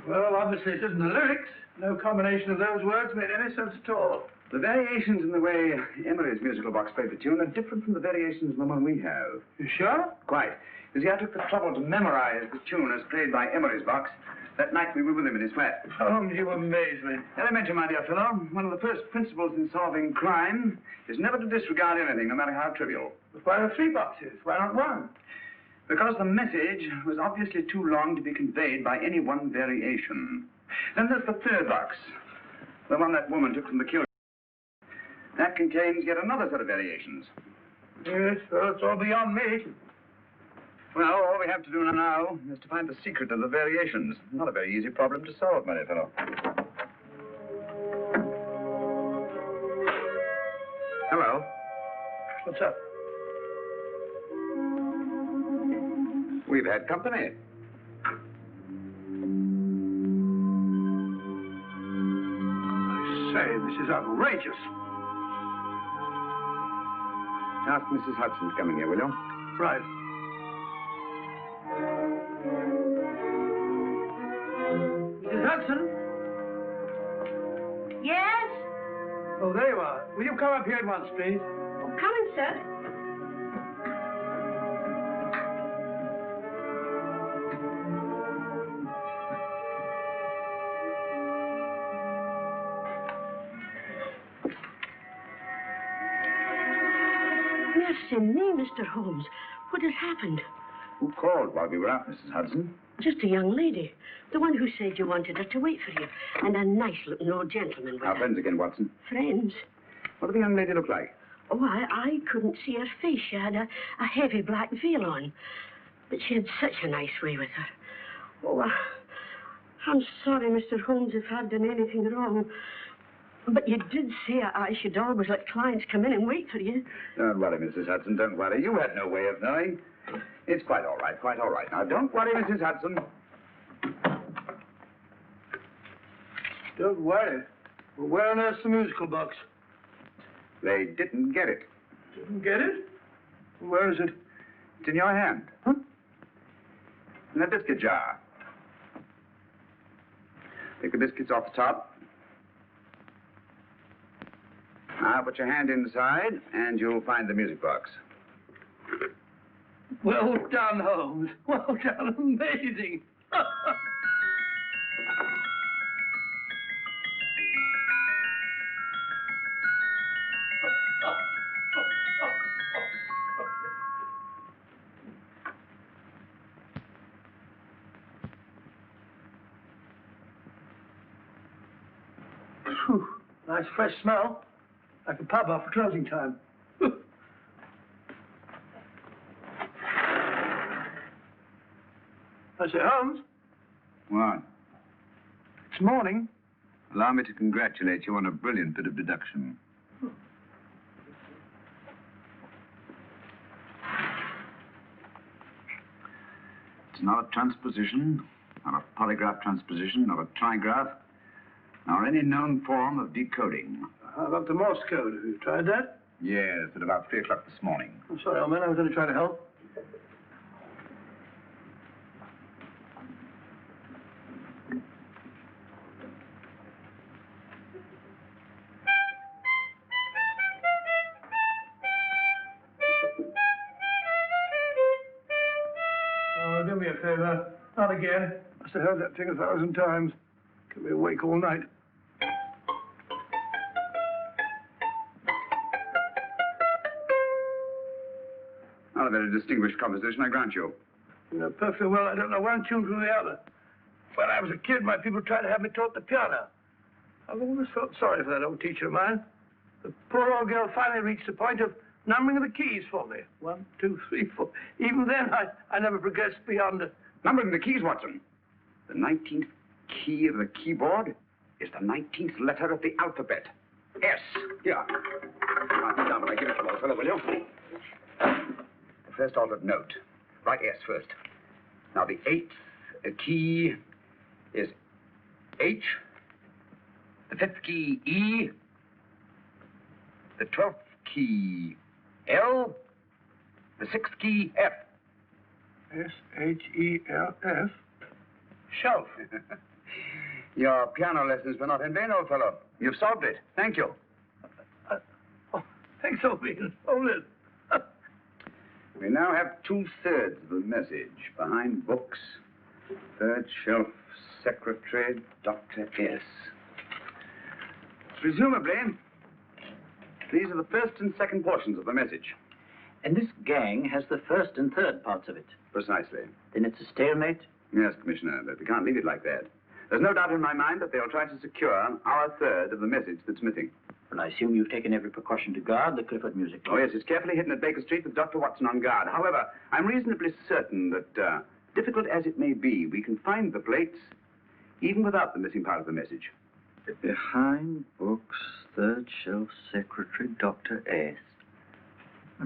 Well, obviously it isn't the lyrics. No combination of those words made any sense at all. The variations in the way Emery's musical box played the tune are different from the variations in the one we have. You sure? Quite. You see, I took the trouble to memorize the tune as played by Emery's box that night we were with him in his flat. Holmes, you amaze me. Elementary, my dear fellow. One of the first principles in solving crime is never to disregard anything, no matter how trivial. But why are 3 boxes? Why not 1? Because the message was obviously too long to be conveyed by any one variation. Then there's the 3rd box, the one that woman took from the kill. That contains yet another set of variations. Yes, well, it's all beyond me. Well, all we have to do now is to find the secret of the variations. Not a very easy problem to solve, my dear fellow. Hello. What's up? We've had company. I say, this is outrageous. Ask Mrs. Hudson to come in here, will you? Right. Mrs. Hudson? Yes? Oh, there you are. Will you come up here at once, please? Oh, coming, sir. Mercy me, Mr. Holmes. What has happened? Who called while we were out, Mrs. Hudson? Just a young lady. The one who said you wanted her to wait for you. And a nice-looking old gentleman with Our her. friends again, Watson. Friends? What did the young lady look like? Oh, I couldn't see her face. She had a heavy black veil on. But she had such a nice way with her. Oh, I'm sorry, Mr. Holmes, if I've done anything wrong. But you did say I should always let clients come in and wait for you. Don't worry, Mrs. Hudson, don't worry. You had no way of knowing. It's quite all right, quite all right. Now, don't worry, Mrs. Hudson. Don't worry. Well, where on earth's the musical box? They didn't get it. Didn't get it? Where is it? It's in your hand. Huh? In that biscuit jar. Take the biscuits off the top. Now, put your hand inside, and you'll find the music box. Well done, Holmes. Well done. Amazing. Whew. Nice fresh smell. Like a pub after closing time. I say, Holmes, What? it's morning. Allow me to congratulate you on a brilliant bit of deduction. It's not a transposition, not a polygraph transposition, not a trigraph, nor any known form of decoding. How about the Morse code? Have you tried that? Yes, at about 3 o'clock this morning. I'm sorry, old man. I was only trying to help. Oh, do me a favor. Not again. Must have heard that thing 1,000 times. Kept me awake all night. Not a very distinguished composition, I grant you. You know perfectly well I don't know one tune from the other. When I was a kid, my people tried to have me taught the piano. I've always felt sorry for that old teacher of mine. The poor old girl finally reached the point of numbering the keys for me. 1, 2, 3, 4. Even then, I never progressed beyond it. Numbering the keys, Watson. The 19th key of the keyboard is the 19th letter of the alphabet. S. Here. Write it down when I give it to you, old fellow, will you? The first altered note. Write S first. Now, the 8th key is H. The 5th key, E. The 12th key, L. The 6th key, F. S-H-E-L-F. Shelf. Your piano lessons were not in vain, old fellow. You've solved it. Thank you. Thanks, old man. Hold it. We now have 2/3 of the message. Behind books, third shelf, secretary, Dr. S. Presumably, these are the first and second portions of the message. And this gang has the first and third parts of it. Precisely. Then it's a stalemate? Yes, Commissioner, but we can't leave it like that. There's no doubt in my mind that they'll try to secure our third of the message that's missing. Well, I assume you've taken every precaution to guard the Clifford music. Oh, yes, it's carefully hidden at Baker Street with Dr. Watson on guard. However, I'm reasonably certain that, difficult as it may be, we can find the plates even without the missing part of the message. Behind books, third shelf, secretary, Dr. S.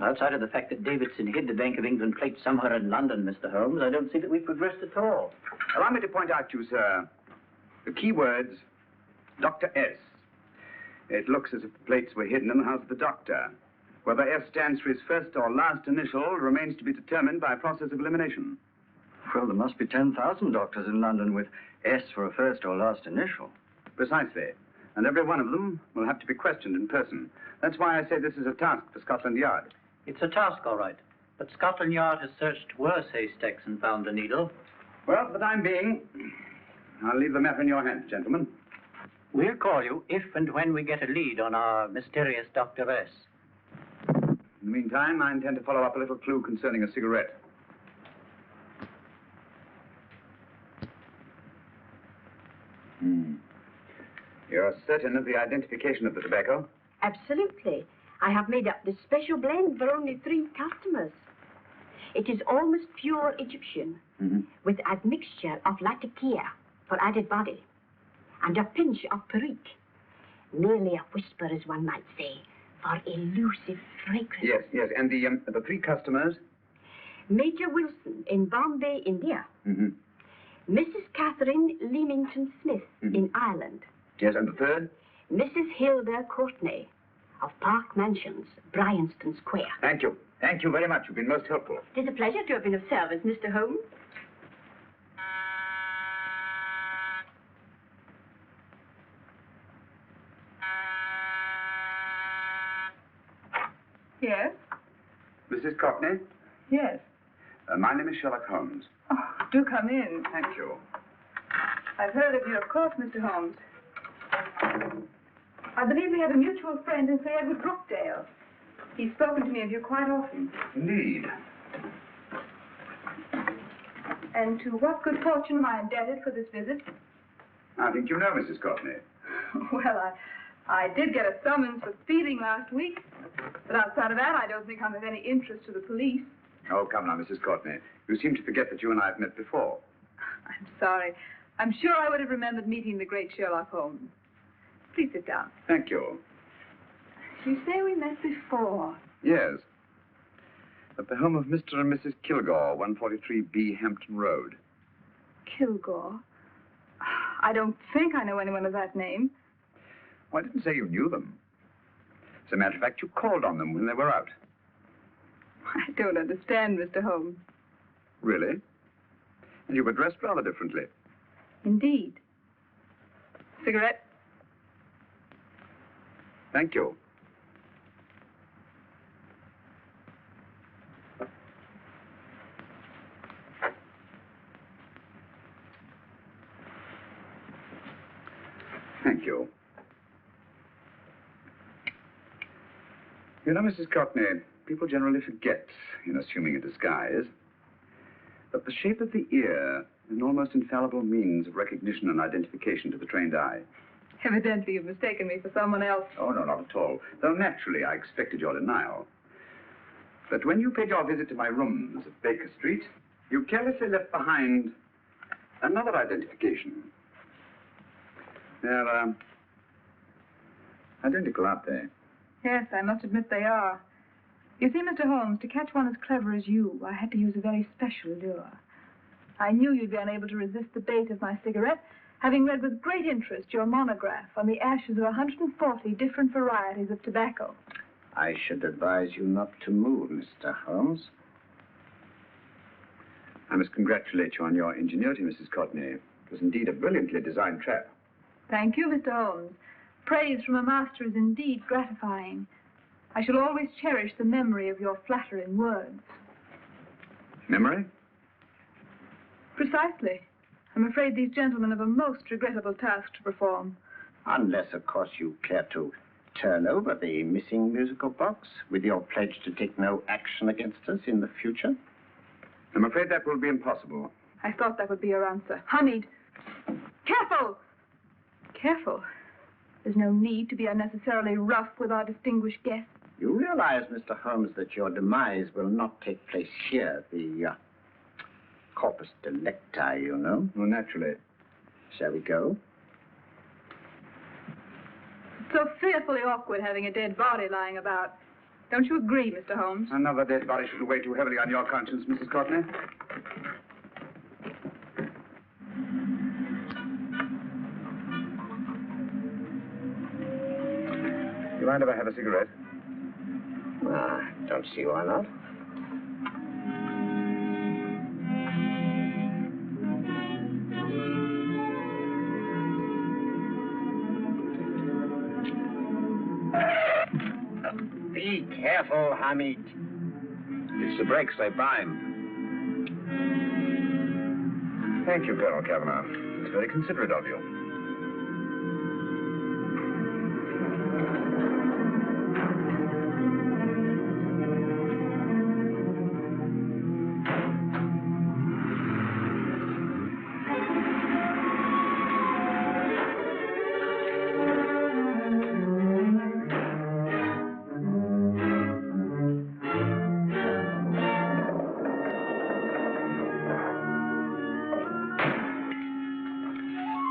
Outside of the fact that Davidson hid the Bank of England plate somewhere in London, Mr. Holmes, I don't see that we've progressed at all. Allow me to point out to you, sir, the key words, Dr. S. It looks as if the plates were hidden in the house of the doctor. Whether S stands for his first or last initial remains to be determined by a process of elimination. Well, there must be 10,000 doctors in London with S for a first or last initial. Precisely. And every one of them will have to be questioned in person. That's why I say this is a task for Scotland Yard. It's a task, all right. But Scotland Yard has searched worse haystacks and found the needle. Well, for the time being, I'll leave the matter in your hands, gentlemen. We'll call you if and when we get a lead on our mysterious Dr. S. In the meantime, I intend to follow up a little clue concerning a cigarette. You're certain of the identification of the tobacco? Absolutely. I have made up this special blend for only 3 customers. It is almost pure Egyptian, with admixture of latakia for added body, and a pinch of perique. Merely a whisper, as one might say, for elusive fragrance. Yes, yes. And the 3 customers? Major Wilson in Bombay, India. Mrs. Catherine Leamington Smith in Ireland. Yes, and the 3rd? Mrs. Hilda Courtney of Park Mansions, Bryanston Square. Thank you. Thank you very much. You've been most helpful. It is a pleasure to have been of service, Mr. Holmes. Yes? Mrs. Courtney? Yes. My name is Sherlock Holmes. Oh, do come in. Thank you. I've heard of you, of course, Mr. Holmes. I believe we have a mutual friend in Sir Edward Brookdale. He's spoken to me of you quite often. Indeed. And to what good fortune am I indebted for this visit? I think you know Mrs. Courtney. Well, I did get a summons for thieving last week. But outside of that, I don't think I'm of any interest to the police. Oh, come now, Mrs. Courtney. You seem to forget that you and I have met before. I'm sorry. I'm sure I would have remembered meeting the great Sherlock Holmes. Please sit down. Thank you. You say we met before? Yes. At the home of Mr. and Mrs. Kilgore, 143B Hampton Road. Kilgore? I don't think I know anyone of that name. Well, I didn't say you knew them. As a matter of fact, you called on them when they were out. I don't understand, Mr. Holmes. Really? And you were dressed rather differently. Indeed. Cigarette? Thank you. Thank you. You know, Mrs. Courtney, people generally forget in assuming a disguise that the shape of the ear is an almost infallible means of recognition and identification to the trained eye. Evidently, you've mistaken me for someone else. Oh, no, not at all. Though naturally, I expected your denial. But when you paid your visit to my rooms at Baker Street, you carelessly left behind another identification. They're, identical, aren't they? Yes, I must admit they are. You see, Mr. Holmes, to catch one as clever as you, I had to use a very special lure. I knew you'd be unable to resist the bait of my cigarette, having read with great interest your monograph on the ashes of 140 different varieties of tobacco. I should advise you not to move, Mr. Holmes. I must congratulate you on your ingenuity, Mrs. Courtney. It was indeed a brilliantly designed trap. Thank you, Mr. Holmes. Praise from a master is indeed gratifying. I shall always cherish the memory of your flattering words. Memory? Precisely. I'm afraid these gentlemen have a most regrettable task to perform. Unless, of course, you care to turn over the missing musical box with your pledge to take no action against us in the future. I'm afraid that will be impossible. I thought that would be your answer. Hamid! Careful! Careful. There's no need to be unnecessarily rough with our distinguished guest. You realize, Mr. Holmes, that your demise will not take place here. The corpus delicti, you know. Oh, naturally. Shall we go? It's so fearfully awkward having a dead body lying about. Don't you agree, Mr. Holmes? Another dead body shouldn't weigh too heavily on your conscience, Mrs. Courtney. You mind if I have a cigarette? Don't see why not. Be careful, Hamid. It's the brakes they bind. Thank you, Colonel Kavanagh. It's very considerate of you.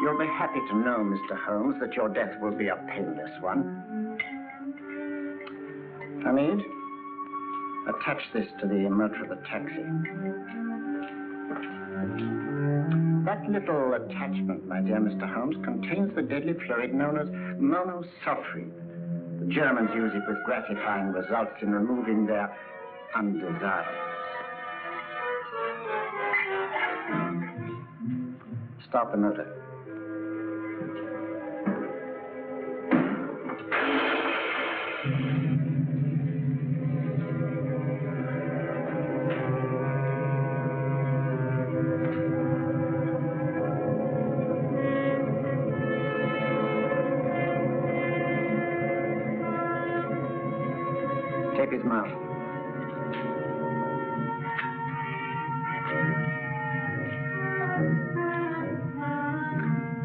You'll be happy to know, Mr. Holmes, that your death will be a painless one. Hamid, attach this to the motor of the taxi. That little attachment, my dear Mr. Holmes, contains the deadly fluid known as monosulfide. The Germans use it with gratifying results in removing their undesirables. Start the motor. Tape his mouth.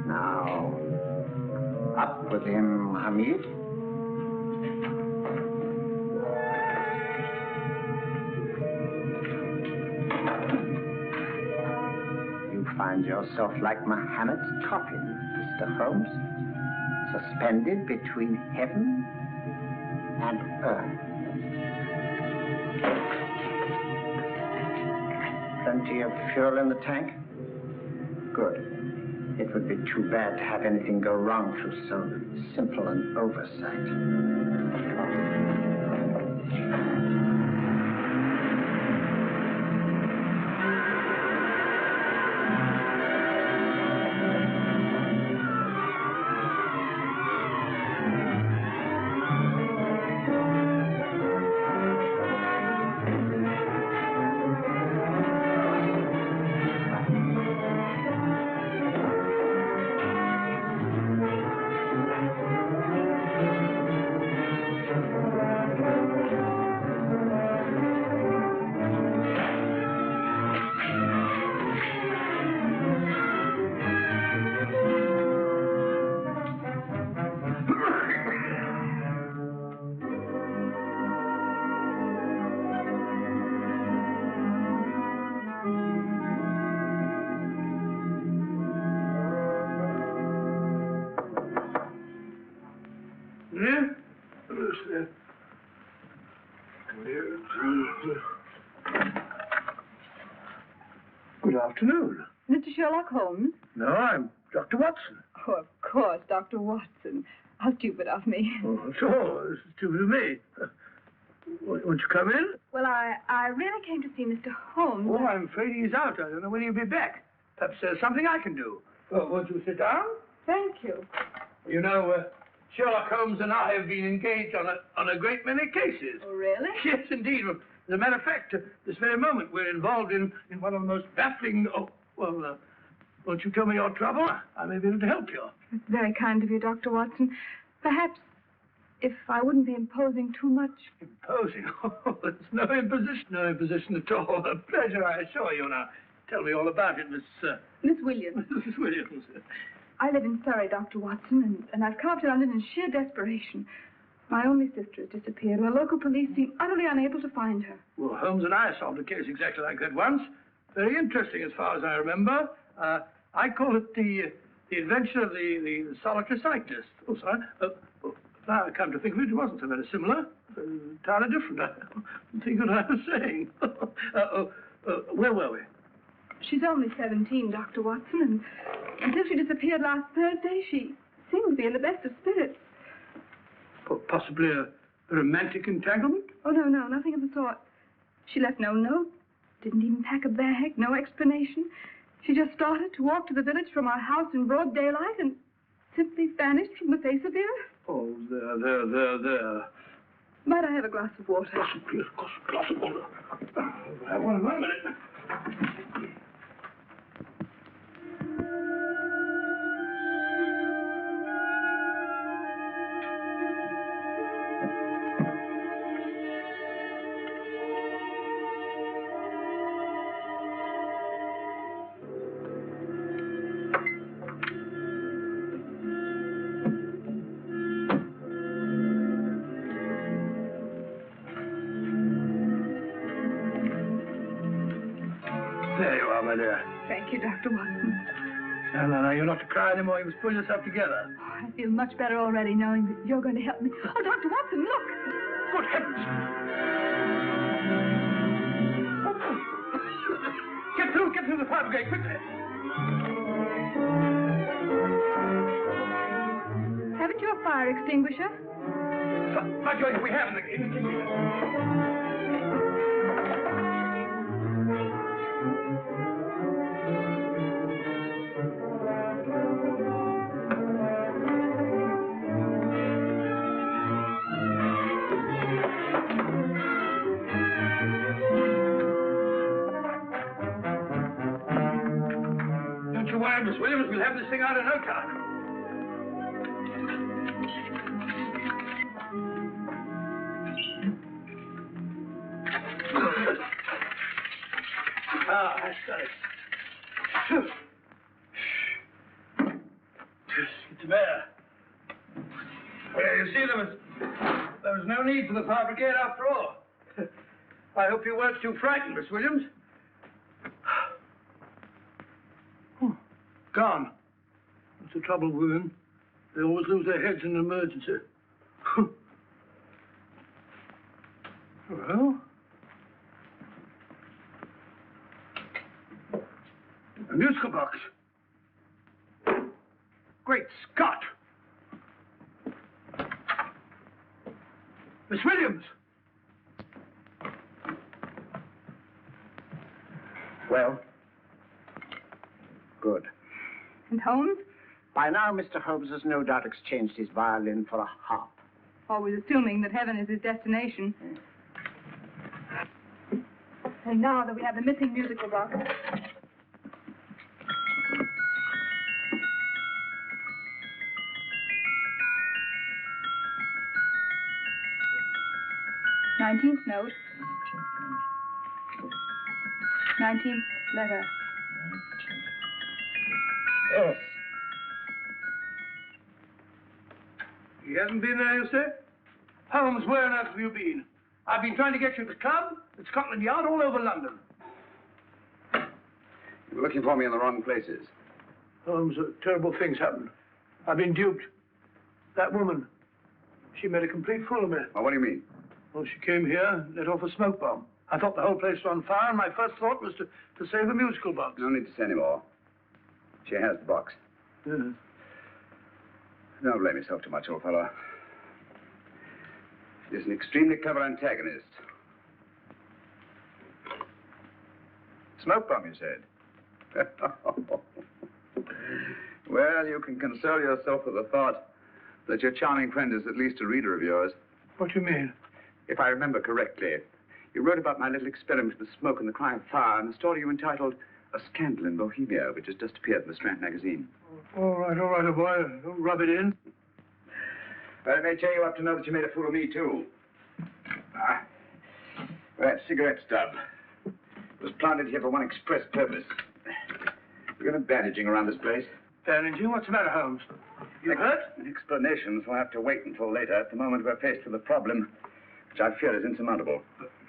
Now, up with him, Hamid. You find yourself like Muhammad's coffin, Mr. Holmes, suspended between heaven and earth. Plenty of fuel in the tank? Good. It would be too bad to have anything go wrong through so simple an oversight. Good afternoon. Mr. Sherlock Holmes? No, I'm Dr. Watson. Oh, of course, Dr. Watson. How stupid of me. Oh, sure. This is stupid of me. Won't you come in? Well, I really came to see Mr. Holmes. Oh, I'm afraid he's out. I don't know when he'll be back. Perhaps there's something I can do. Well, won't you sit down? Thank you. You know, Sherlock Holmes and I have been engaged on a great many cases. Oh, really? Yes, indeed. As a matter of fact, this very moment, we're involved in one of the most baffling... Oh, well, won't you tell me your trouble? I may be able to help you. It's very kind of you, Dr. Watson. Perhaps if I wouldn't be imposing too much. Imposing? Oh, there's no imposition. No imposition at all. A pleasure, I assure you. Now, tell me all about it, Miss Williams. Mrs. Williams. I live in Surrey, Dr. Watson, and I've come up to London in sheer desperation. My only sister has disappeared, and the local police seem utterly unable to find her. Well, Holmes and I solved a case exactly like that once. Very interesting, as far as I remember. I call it the adventure of the solitary cyclist. Oh, sorry. Now I come to think of it, it wasn't so very similar. Entirely different. I don't think what I was saying. Where were we? She's only 17, Dr. Watson, and until she disappeared last Thursday, she seemed to be in the best of spirits. Possibly a romantic entanglement? Oh, no, nothing of the sort. She left no note, didn't even pack a bag, no explanation. She just started to walk to the village from our house in broad daylight and simply vanished from the face of the earth. Oh, there. Might I have a glass of water? Yes, of course, a glass of water. I'll have one in 1 minute. There you are, my dear. Thank you, Dr. Watson. No, you're not to cry anymore. You must pull yourself together. Oh, I feel much better already knowing that you're going to help me. Oh, Dr. Watson, look! Good heavens! Get through the fire brigade, quickly! Haven't you a fire extinguisher? By George, we have in the kitchen. Miss Williams, we'll have this thing out in no time. That's got it. Get the mayor. Well, you see, there was no need for the fire brigade after all. I hope you weren't too frightened, Miss Williams. Gone. That's the trouble with women. They always lose their heads in an emergency. Well? A musical box. Great Scott! Miss Williams! Well? Good. And Holmes? By now, Mr. Holmes has no doubt exchanged his violin for a harp. Always assuming that heaven is his destination. And now that we have the missing musical box. Nineteenth note. 19th letter. Yes. He hasn't been there, you say? Holmes, where on earth have you been? I've been trying to get you at the club, at Scotland Yard, all over London. You're looking for me in the wrong places. Holmes, terrible things happened. I've been duped. That woman, she made a complete fool of me. Well, what do you mean? Well, she came here, let off a smoke bomb. I thought the whole place was on fire, and my first thought was to save the musical box. No need to say any more. She has the box. Yes. Don't blame yourself too much, old fellow. She's an extremely clever antagonist. Smoke bomb, you said? Well, you can console yourself with the thought that your charming friend is at least a reader of yours. What do you mean? If I remember correctly, you wrote about my little experiment with the smoke and the cry of fire in a story you entitled A Scandal in Bohemia, which has just appeared in the Strand magazine. All right, old boy. Don't rub it in. Well, it may cheer you up to know that you made a fool of me, too. That cigarette stub was planted here for one express purpose. We're going to bandaging around this place. Bandaging? What's the matter, Holmes? You hurt? Explanations will have to wait until later. At the moment, we're faced with a problem which I fear is insurmountable.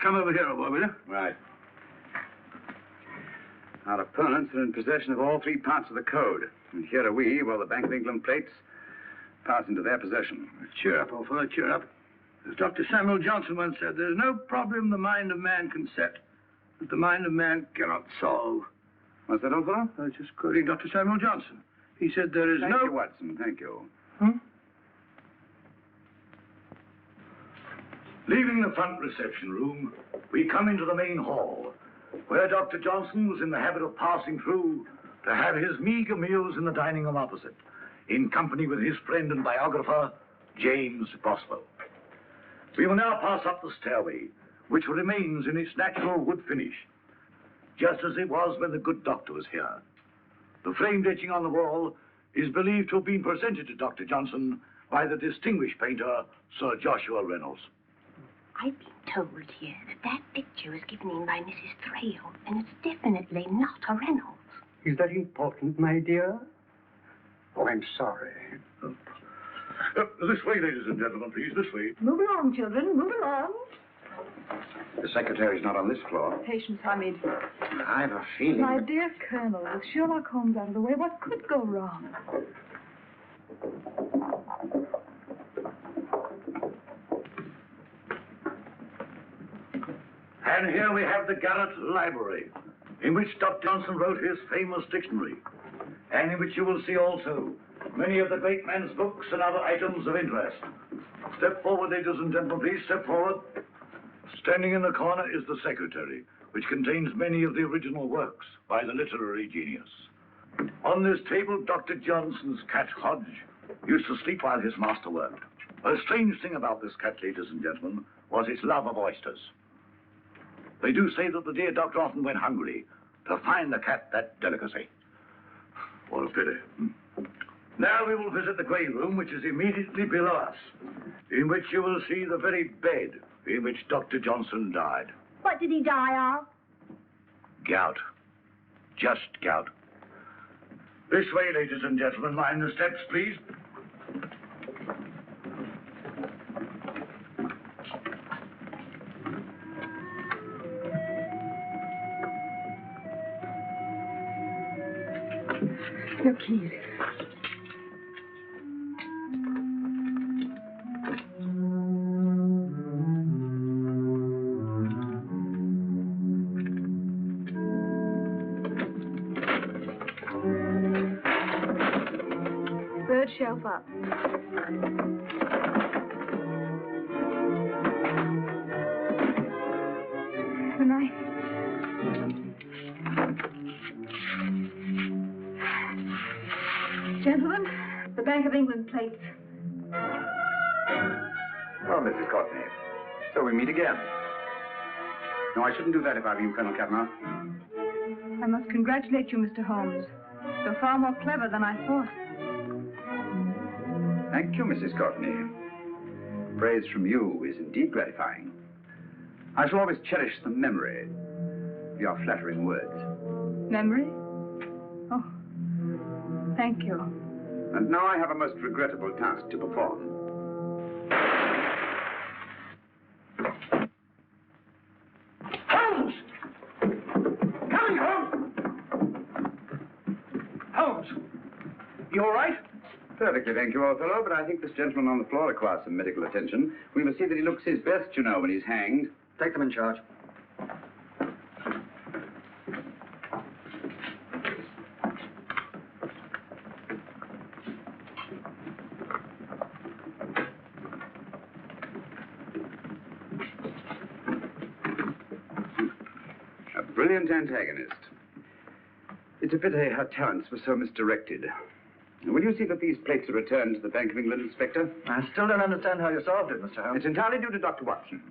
Come over here, old boy, will you? Right. Our opponents are in possession of all 3 parts of the code. And here are we, while the Bank of England plates pass into their possession. Cheer up, old fellow, cheer up. As Dr. Samuel Johnson once said, there's no problem the mind of man can set that the mind of man cannot solve. What's that, old fellow? I was just quoting Dr. Samuel Johnson. He said there is Thank you, Watson. Thank you. Leaving the front reception room, we come into the main hall, where Dr. Johnson was in the habit of passing through to have his meager meals in the dining room opposite, in company with his friend and biographer, James Boswell. We will now pass up the stairway, which remains in its natural wood finish, just as it was when the good doctor was here. The framed etching on the wall is believed to have been presented to Dr. Johnson by the distinguished painter, Sir Joshua Reynolds. I've been told here that picture was given in by Mrs. Thrale, and it's definitely not a Reynolds. Is that important, my dear? Oh, I'm sorry. This way, ladies and gentlemen, please, this way. Move along, children, move along. The secretary's not on this floor. Patience, Hamid. I've a feeling... My dear Colonel, with Sherlock Holmes out of the way, what could go wrong? And here we have the Garrett Library, in which Dr. Johnson wrote his famous dictionary, and in which you will see also many of the great man's books and other items of interest. Step forward, ladies and gentlemen, please, step forward. Standing in the corner is the secretary, which contains many of the original works by the literary genius. On this table, Dr. Johnson's cat, Hodge, used to sleep while his master worked. A strange thing about this cat, ladies and gentlemen, was its love of oysters. They do say that the dear doctor often went hungry to find the cat that delicacy. What a pity. Now we will visit the grey room, which is immediately below us, in which you will see the very bed in which Dr. Johnson died. What did he die of? Gout. Just gout. This way, ladies and gentlemen. Mind the steps, please. Your keys. Third shelf up. The knife. Gentlemen, the Bank of England plates. Oh, Mrs. Courtney. So we meet again. No, I shouldn't do that if I were you, Colonel Cavanaugh. I must congratulate you, Mr. Holmes. You're far more clever than I thought. Thank you, Mrs. Courtney. Praise from you is indeed gratifying. I shall always cherish the memory of your flattering words. Memory? Oh, thank you. And now I have a most regrettable task to perform. Holmes! Coming, Holmes! Holmes! You all right? Perfectly, thank you, old fellow, but I think this gentleman on the floor requires some medical attention. We must see that he looks his best, you know, when he's hanged. Take them in charge. A brilliant antagonist. It's a pity her talents were so misdirected. Will you see that these plates are returned to the Bank of England, Inspector? I still don't understand how you solved it, Mr. Holmes. It's entirely due to Dr. Watson.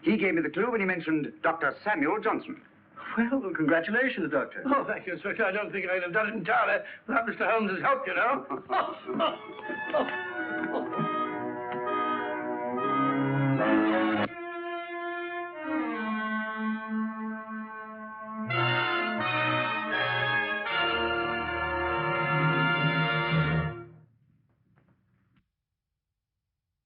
He gave me the clue when he mentioned Dr. Samuel Johnson. Well, congratulations, Doctor. Oh, thank you, Inspector. I don't think I'd have done it entirely without Mr. Holmes' help, you know.